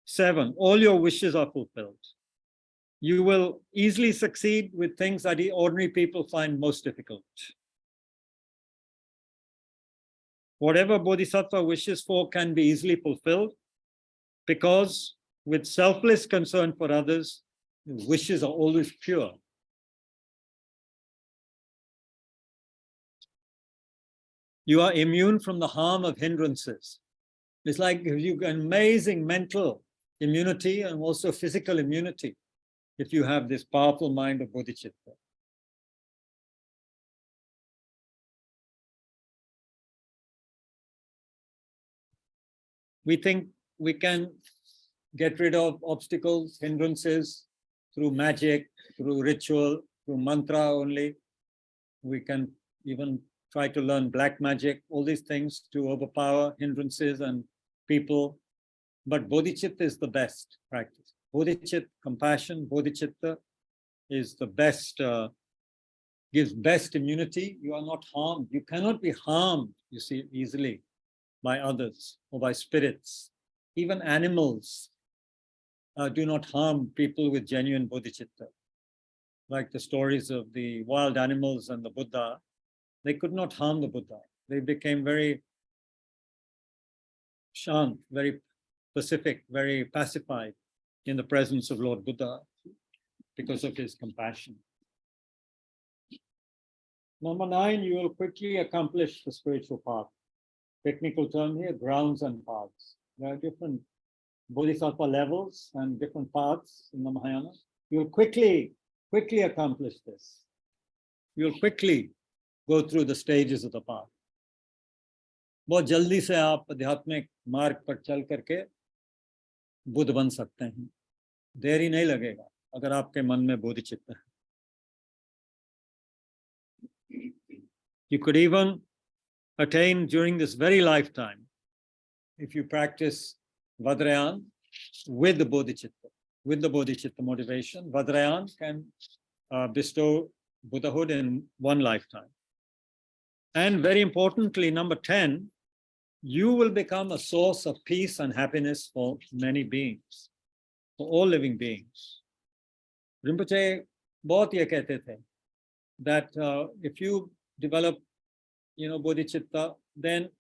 Speaker 1: 7, all your wishes are fulfilled. You will easily succeed with things that ordinary people find most difficult. Whatever Bodhisattva wishes for can be easily fulfilled because with selfless concern for others, wishes are always pure. You are immune from the harm of hindrances. It's like you have amazing mental immunity and also physical immunity if you have this powerful mind of bodhicitta. We think we can get rid of obstacles, hindrances through magic, through ritual, through mantra only. We can even try to learn black magic, all these things to overpower hindrances and people. But bodhicitta is the best practice. Bodhicitta, compassion, bodhicitta is the best, gives best immunity. You are not harmed. You cannot be harmed, you see, easily by others or by spirits. Even animals do not harm people with genuine bodhicitta. Like the stories of the wild animals and the Buddha, they could not harm the Buddha. They became very shant, very pacific, very pacified in the presence of Lord Buddha because of his compassion. Number 9, you will quickly accomplish the spiritual path. Technical term here, grounds and paths. There are different bodhisattva levels and different paths in the Mahayana. You will quickly accomplish this. You will quickly go through the stages of the path. बहुत जल्दी से आप आध्यात्मिक मार्ग पर चल करके बुद्ध बन सकते हैं. देरी नहीं लगेगा अगर आपके मन में बोधिचित्त है. You could even attain during this very lifetime if you practice Vajrayana with the bodhicitta motivation. Vajrayana can bestow Buddhahood in one lifetime. And very importantly, number 10, you will become a source of peace and happiness for many beings, for all living beings. Rinpoche bahut ye kehte the that if you develop, bodhicitta, then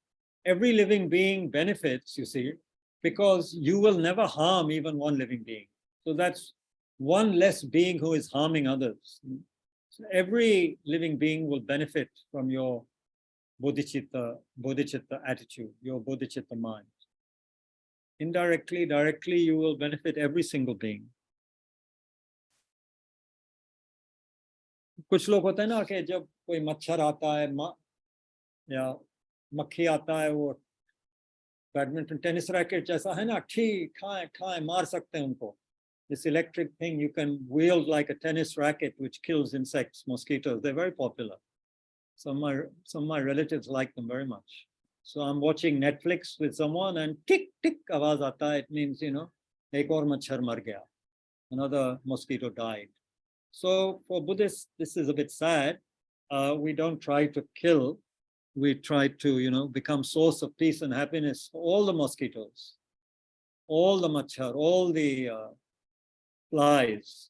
Speaker 1: every living being benefits, you see, because you will never harm even one living being. So that's one less being who is harming others. So every living being will benefit from your bodhicitta attitude, your bodhicitta mind. Indirectly, directly, you will benefit every single being. कुछ लोग होते हैं ना कि जब कोई मच्छर आता है या मक्खी आता है, वो बैडमिंटन टेनिस रैकेट जैसा है ना, ठाए ठाए मार सकते हैं उनको. This electric thing you can wield like a tennis racket, which kills insects, mosquitoes. They're very popular. Some of my relatives like them very much. So I'm watching Netflix with someone and tick tick आवाज आता है. It means, you know, एक और मच्छर मर गया. Another mosquito died. So for Buddhists, this is a bit sad. We don't try to kill. We try to, you know, become source of peace and happiness for all the mosquitoes, all the machhar, all the flies,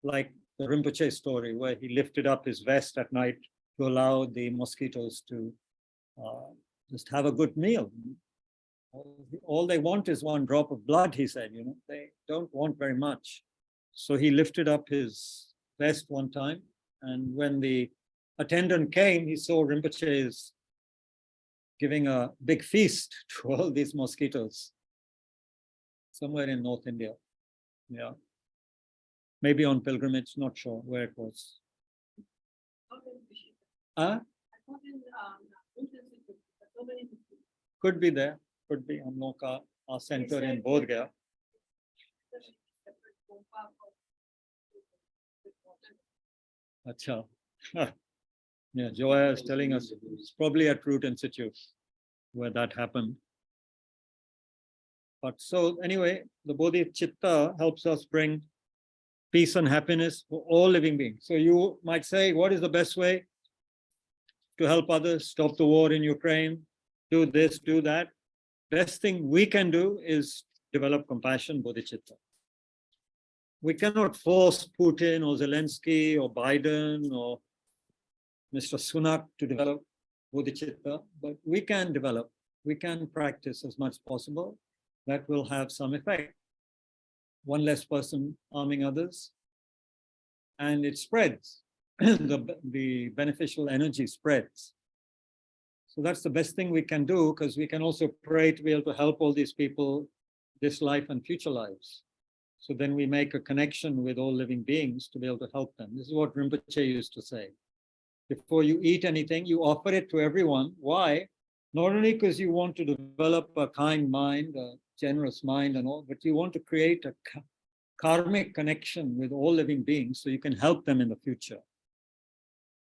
Speaker 1: like the Rinpoche story where he lifted up his vest at night to allow the mosquitoes to just have a good meal. All they want is one drop of blood, he said, you know, they don't want very much. So he lifted up his vest one time, and when the attendant came, he saw Rinpoche is giving a big feast to all these mosquitoes, somewhere in North India. Yeah. Maybe on pilgrimage, not sure where it was. Could be there, could be. हम लोग का our center in Bodh Gaya. Acha. Yeah, Joya is telling us it's probably at Root Institute where that happened. But so anyway, the Bodhicitta helps us bring peace and happiness for all living beings. So you might say, what is the best way to help others? Stop the war in Ukraine, do this, do that. Best thing we can do is develop compassion, Bodhicitta. We cannot force Putin or Zelensky or Biden or Mr. Sunak to develop Bodhicitta, but we can develop, we can practice as much as possible. That will have some effect. One less person harming others, and it spreads. the beneficial energy spreads. So that's the best thing we can do, because we can also pray to be able to help all these people this life and future lives. So then we make a connection with all living beings to be able to help them. This is what Rinpoche used to say. Before you eat anything, you offer it to everyone. Why? Not only because you want to develop a kind mind, a generous mind and all, but you want to create a karmic connection with all living beings so you can help them in the future.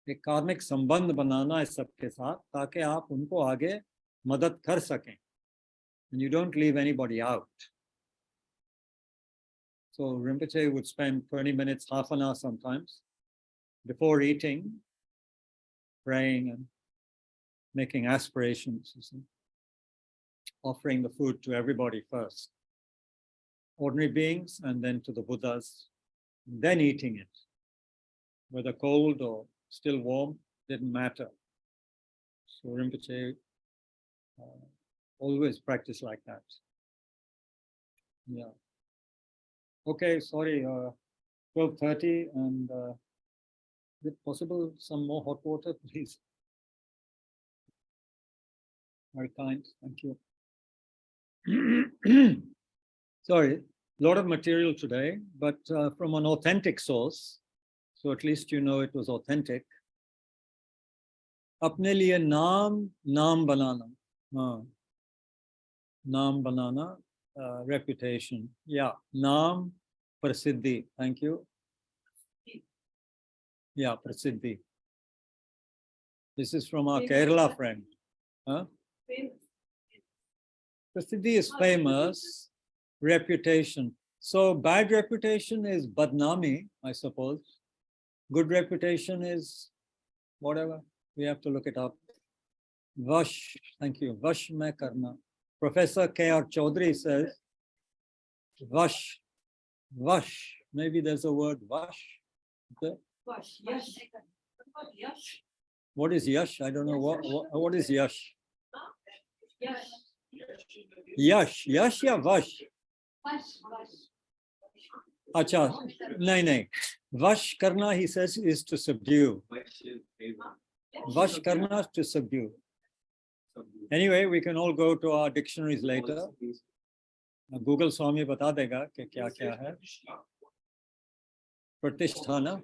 Speaker 1: एक कार्मिक संबंध बनाना है सबके साथ ताकि आप उनको आगे मदद कर सकें. And you don't leave anybody out. So Rinpoche would spend 20 minutes, half an hour sometimes, before eating, praying and making aspirations, you see, offering the food to everybody first. Ordinary beings, and then to the Buddhas, then eating it. Whether cold or still warm, didn't matter. So Rinpoche always practiced like that. Yeah. Okay, sorry, 12:30, and is it possible some more hot water, please? Very kind, thank you. Sorry, a lot of material today, but from an authentic source, so at least you know it was authentic. अपने लिए नाम बनाना, नाम बनाना, reputation, yeah, नाम, प्रसिद्धि, thank you. Yeah, prasiddhi. This is from our Kerala friend. Huh? Prasiddhi is famous, reputation. So bad reputation is badnami, I suppose. Good reputation is whatever. We have to look it up. Vash, thank you. Vash mein karna. Professor K.R. Chaudhary says, Vash, Vash. Maybe there's a word Vash. Okay. Yash. What is yash? I don't know what is yash. Yash ya vash. Acha, nahi. Vash karna, he says, is to subdue. Vash karna is to subdue. Anyway, we can all go to our dictionaries later. Google Swami bata dega कि क्या क्या है. Pratisthana.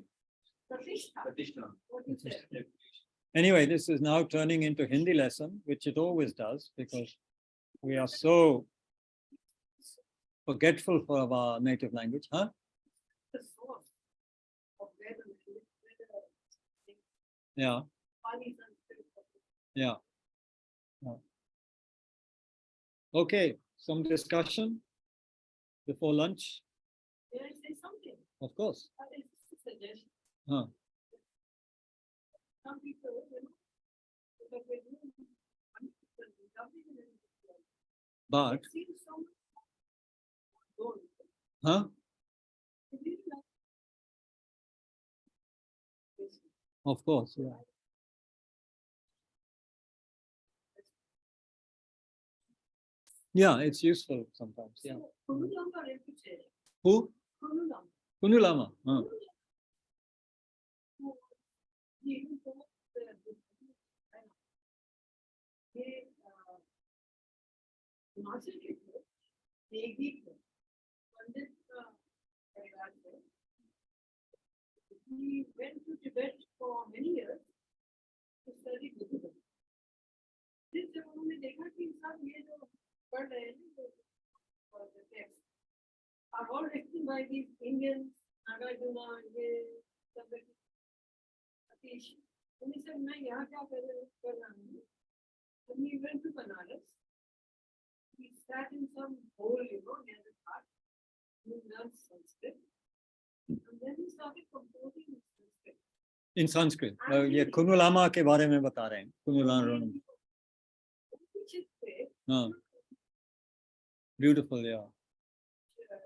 Speaker 1: Anyway, this is now turning into Hindi lesson, which it always does, because we are so forgetful for our native language, huh? Yeah. Yeah. Okay, some discussion before lunch?
Speaker 2: May I say something?
Speaker 1: Of course.
Speaker 2: It's a suggestion.
Speaker 1: Huh.
Speaker 2: Some people, but they do
Speaker 1: But,
Speaker 2: it seems so much.
Speaker 1: huh? Of course, yeah. Yeah, it's useful sometimes. Yeah. Who? Kunu Lama. Huh.
Speaker 2: He went to Tibet for many years to study Buddhism. This जब उन्होंने देखा कि सब ये जो पढ़ रहे हैं for the text are all written by these Indians, Nagarjuna, ये सब Atish. And he said, मैं यहाँ क्या कर रहा हूँ? When he went to Banaras, he sat in some hole, near the heart. He learned Sanskrit. And then he started composing in Sanskrit.
Speaker 1: In Sanskrit. ये Kunu Lama के बारे में बता रहे हैं. Kunu Lama. Beautiful, yeah.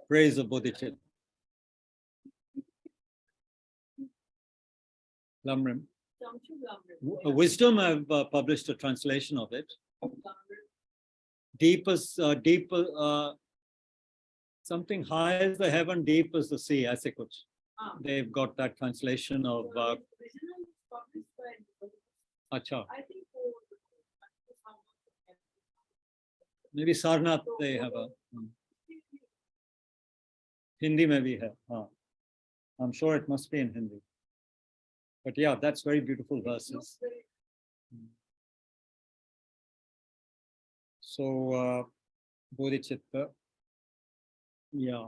Speaker 1: Praise of Bodhicitta. Lamrim. Wisdom have published a translation of it. Deep as something high as the heaven, deep as the sea, ऐसे कुछ. They've got that translation of. Acha. Maybe Sarnath they have a. Hindi में भी है. I'm sure it must be in Hindi. But yeah, that's very beautiful verses. So, Bodhicitta, yeah,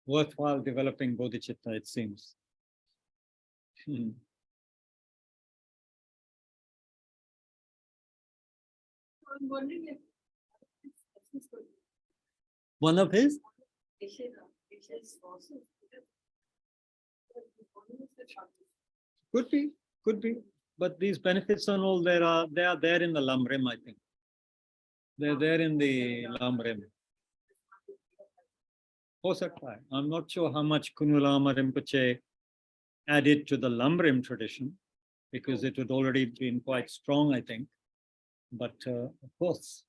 Speaker 1: worthwhile developing Bodhicitta, it seems. I'm wondering if one of his? Could be. But these benefits and all they are there in the Lamrim, I think. They're there in the Lamrim. Ho sakta hai. I'm not sure how much Kunu Lama Rinpoche added to the Lamrim tradition, because it had already been quite strong, I think. But of course,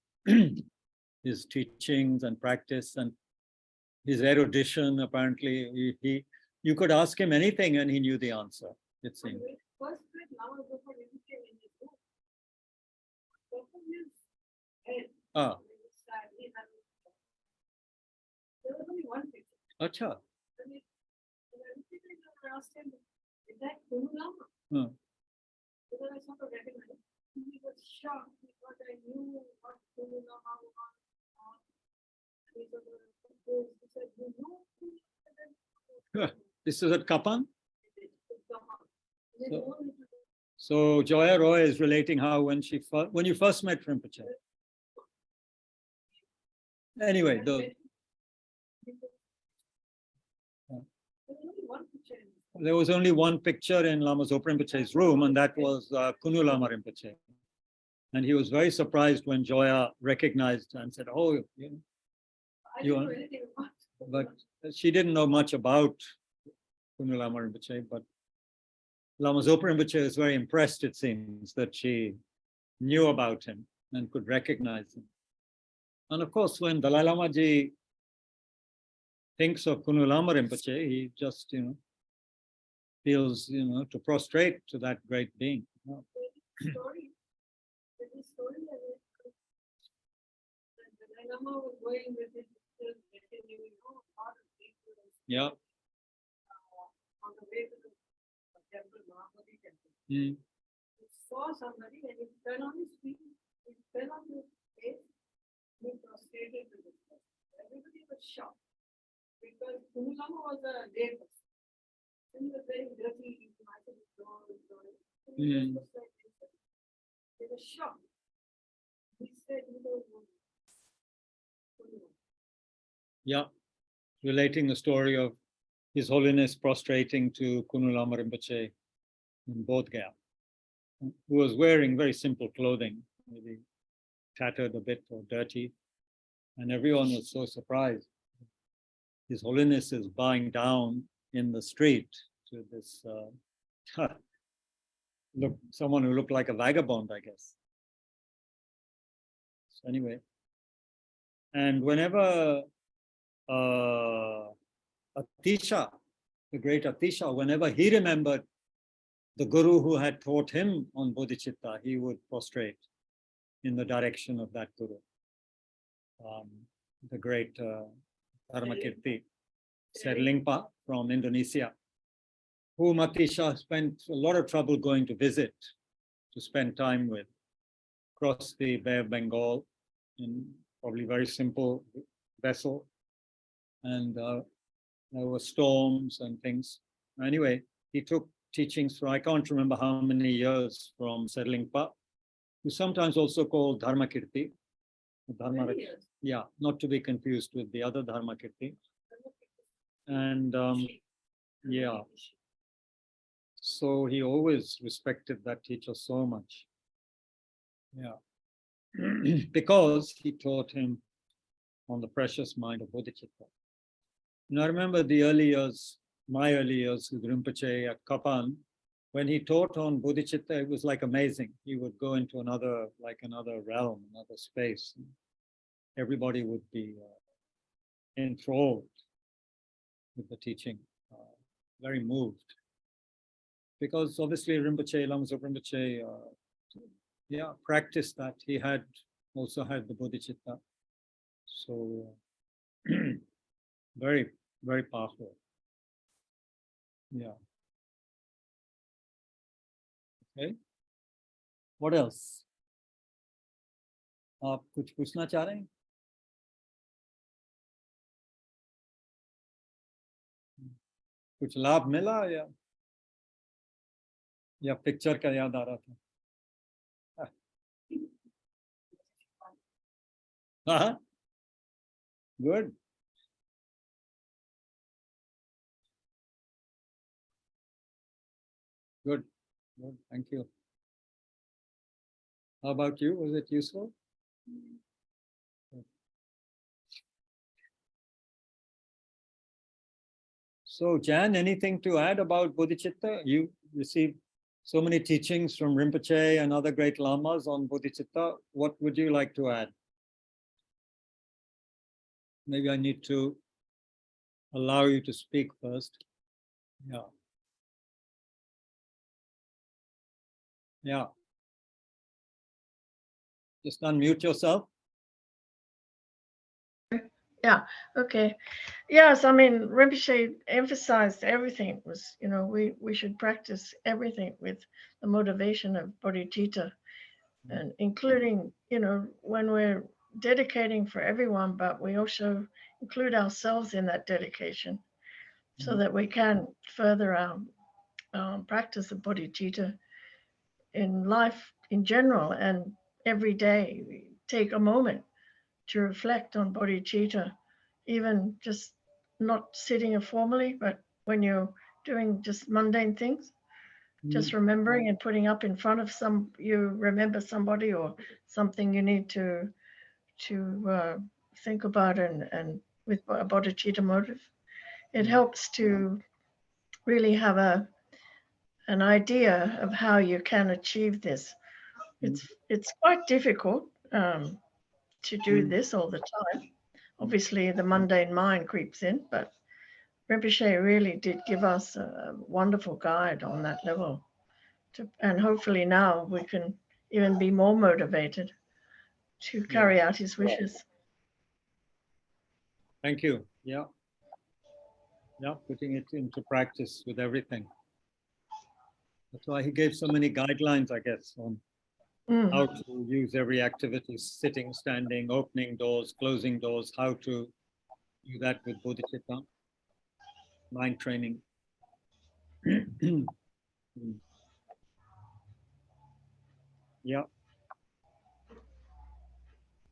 Speaker 1: his teachings and practice and his erudition, apparently, you could ask him anything and he knew the answer, it seemed.
Speaker 2: First with Lama Zopa Rinpoche in his book. Head. There was only one picture.
Speaker 1: Acha.
Speaker 2: When I asked him, is that Kunu Lama? Because I sort of recognized. He was shocked because I knew what Kunu Lama was. He said, you know.
Speaker 1: This is at Kapan? So Joya Roy is relating how when you first met Rinpoche. Anyway, there was only one picture in Lama Zopa Rinpoche's room, and that was Kunu Lama Rinpoche. And he was very surprised when Joya recognized and said, "Oh, but she didn't know much about Kunu Lama Rinpoche, but Lama Zopa Rinpoche is very impressed, it seems, that she knew about him and could recognize him. And of course, when Dalai Lama Ji thinks of Kunu Lama Rinpoche, he just, feels, to prostrate to that great being. Yeah. Mm.
Speaker 2: He saw somebody and he fell on his feet, he fell on his face, he prostrated to this person. Everybody was shocked because Guru Lama was a lay person. He was very dirty, he might have
Speaker 1: Mm.
Speaker 2: They were shocked. He said, you know,
Speaker 1: Yeah, relating the story of His Holiness prostrating to Kunu Lama Rinpoche in Bodh Gaya, who was wearing very simple clothing, maybe tattered a bit or dirty, and everyone was so surprised. His Holiness is bowing down in the street to this someone who looked like a vagabond, I guess. So anyway, and whenever Atisha, the great Atisha, whenever he remembered the Guru who had taught him on Bodhicitta, he would prostrate in the direction of that Guru. The great Dharmakirti, Serlingpa from Indonesia, whom Atisha spent a lot of trouble going to visit, to spend time with, across the Bay of Bengal in probably very simple vessel. And there were storms and things. Anyway, he took teachings for, I can't remember how many years, from Serlingpa, who sometimes also called Dharmakirti. Yeah, not to be confused with the other Dharmakirti. And yeah, so he always respected that teacher so much. Yeah, because he taught him on the precious mind of Bodhicitta. And I remember the early years, my early years with Rinpoche at Kapan, when he taught on Bodhicitta, it was like amazing. He would go into another realm, another space. Everybody would be enthralled with the teaching, very moved. Because obviously Rinpoche, Lama Zopa Rinpoche, practiced that. He had also had the Bodhicitta. So very, very powerful. Yeah. Okay. What else? आप कुछ पूछना चाह रहे हैं? कुछ लाभ मिला या पिक्चर का याद आ रहा था? हाँ, good. Good, good, thank you. How about you? Was it useful? So, Jan, anything to add about Bodhicitta? You received so many teachings from Rinpoche and other great lamas on Bodhicitta. What would you like to add? Maybe I need to allow you to speak first. Yeah. Yeah. Just unmute yourself.
Speaker 3: Yeah, okay. Yes, I mean, Rinpoche emphasized everything was, you know, we should practice everything with the motivation of bodhicitta, and including, you know, when we're dedicating for everyone, but we also include ourselves in that dedication so that we can further our practice of bodhicitta in life in general, and every day we take a moment to reflect on bodhicitta, even just not sitting formally, but when you're doing just mundane things, just remembering and putting up in front of you remember somebody or something you need to think about, and with a bodhicitta motive, it helps to really have an idea of how you can achieve this. It's quite difficult to do this all the time. Obviously, the mundane mind creeps in, but Rinpoche really did give us a wonderful guide on that level. And hopefully now we can even be more motivated to carry out his wishes.
Speaker 1: Thank you. Yeah. Yeah, putting it into practice with everything. That's why he gave so many guidelines, I guess, on how to use every activity, sitting, standing, opening doors, closing doors, how to do that with Bodhicitta, mind training. Yeah.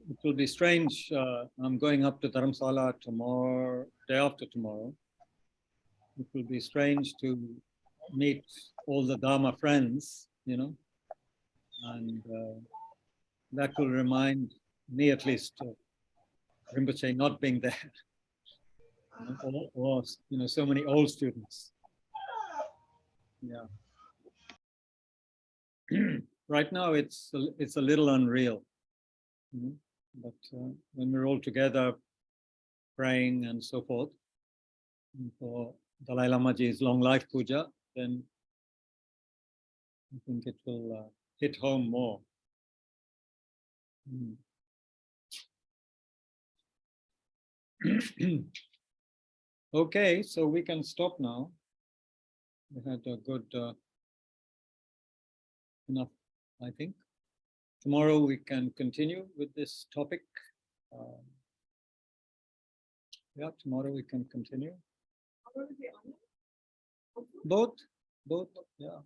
Speaker 1: It will be strange. I'm going up to Dharamsala tomorrow, day after tomorrow. It will be strange to meet all the Dharma friends, you know, and that will remind me at least of Rinpoche not being there, or you know, so many old students. Yeah. Right now, it's a little unreal, you know? But when we're all together praying and so forth, and for Dalai Lamaji's long life puja, then I think it will hit home more. Okay, so we can stop now. We had a good enough, I think. Tomorrow we can continue with this topic. Yeah, tomorrow we can continue. Both, yeah.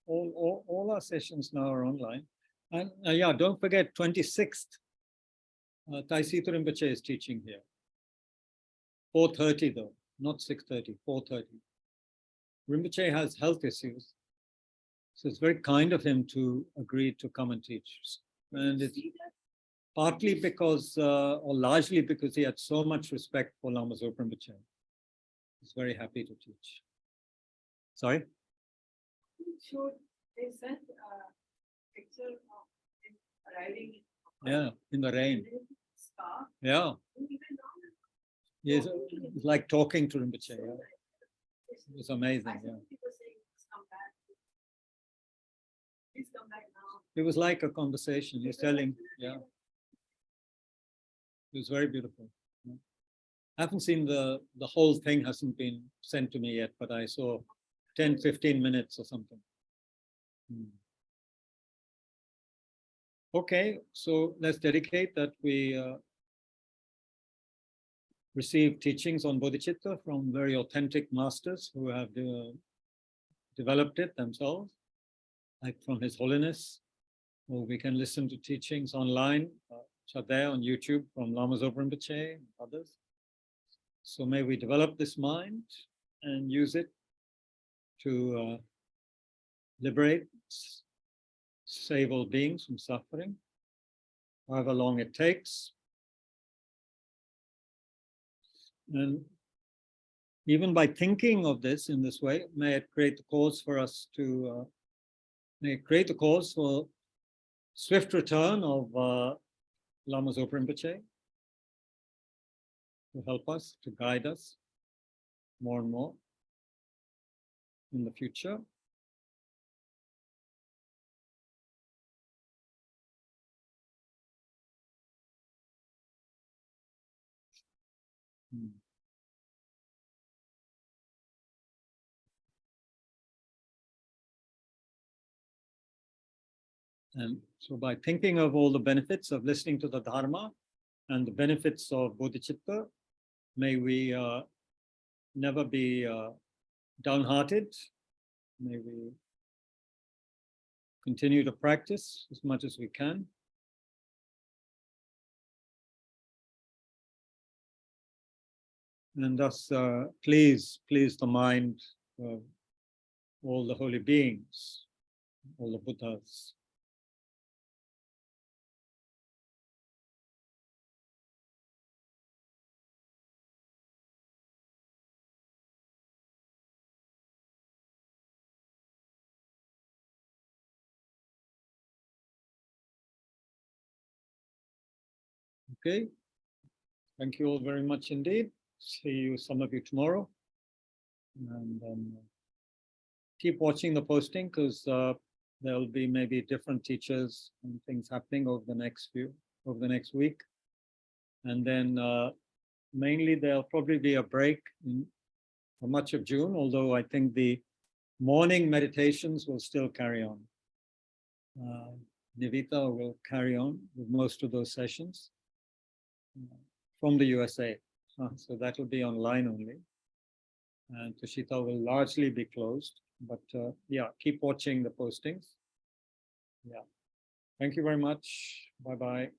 Speaker 1: All our sessions now are online. And yeah, don't forget 26th, Situ Rinpoche is teaching here. 4:30 though, not 6:30, 4:30. Rinpoche has health issues, so it's very kind of him to agree to come and teach. And it's partly because, or largely because he had so much respect for Lama Zopa Rinpoche. He's very happy to teach. Sorry?
Speaker 2: Sure, they sent a picture of him arriving.
Speaker 1: Yeah, in the rain.
Speaker 2: Scarf.
Speaker 1: Yeah. He's like talking to Rinpoche. Yeah. It was amazing. Yeah.
Speaker 2: Please come back now.
Speaker 1: It was like a conversation. He's telling, yeah. It was very beautiful. Yeah. I haven't seen the whole thing, hasn't been sent to me yet, but I saw 10, 15 minutes or something. Okay, so let's dedicate that we receive teachings on Bodhicitta from very authentic masters who have developed it themselves, like from His Holiness, or we can listen to teachings online, which are there on YouTube from Lama Zopa Rinpoche and others. So may we develop this mind and use it to liberate, save all beings from suffering, however long it takes. And even by thinking of this in this way, may it create the cause for us to, may it create the cause for swift return of Lama Zopa Rinpoche to help us, to guide us more and more in the future. And so by thinking of all the benefits of listening to the Dharma and the benefits of Bodhicitta, may we never be downhearted. May we continue to practice as much as we can. And thus please the mind of all the holy beings, all the Buddhas. Okay, thank you all very much indeed. See you, some of you tomorrow. And keep watching the posting because there'll be maybe different teachers and things happening over the next week. And then mainly there'll probably be a break for much of June, although I think the morning meditations will still carry on. Nivita will carry on with most of those sessions from the USA. So that will be online only. And Tushita will largely be closed. But yeah, keep watching the postings. Yeah. Thank you very much. Bye-bye.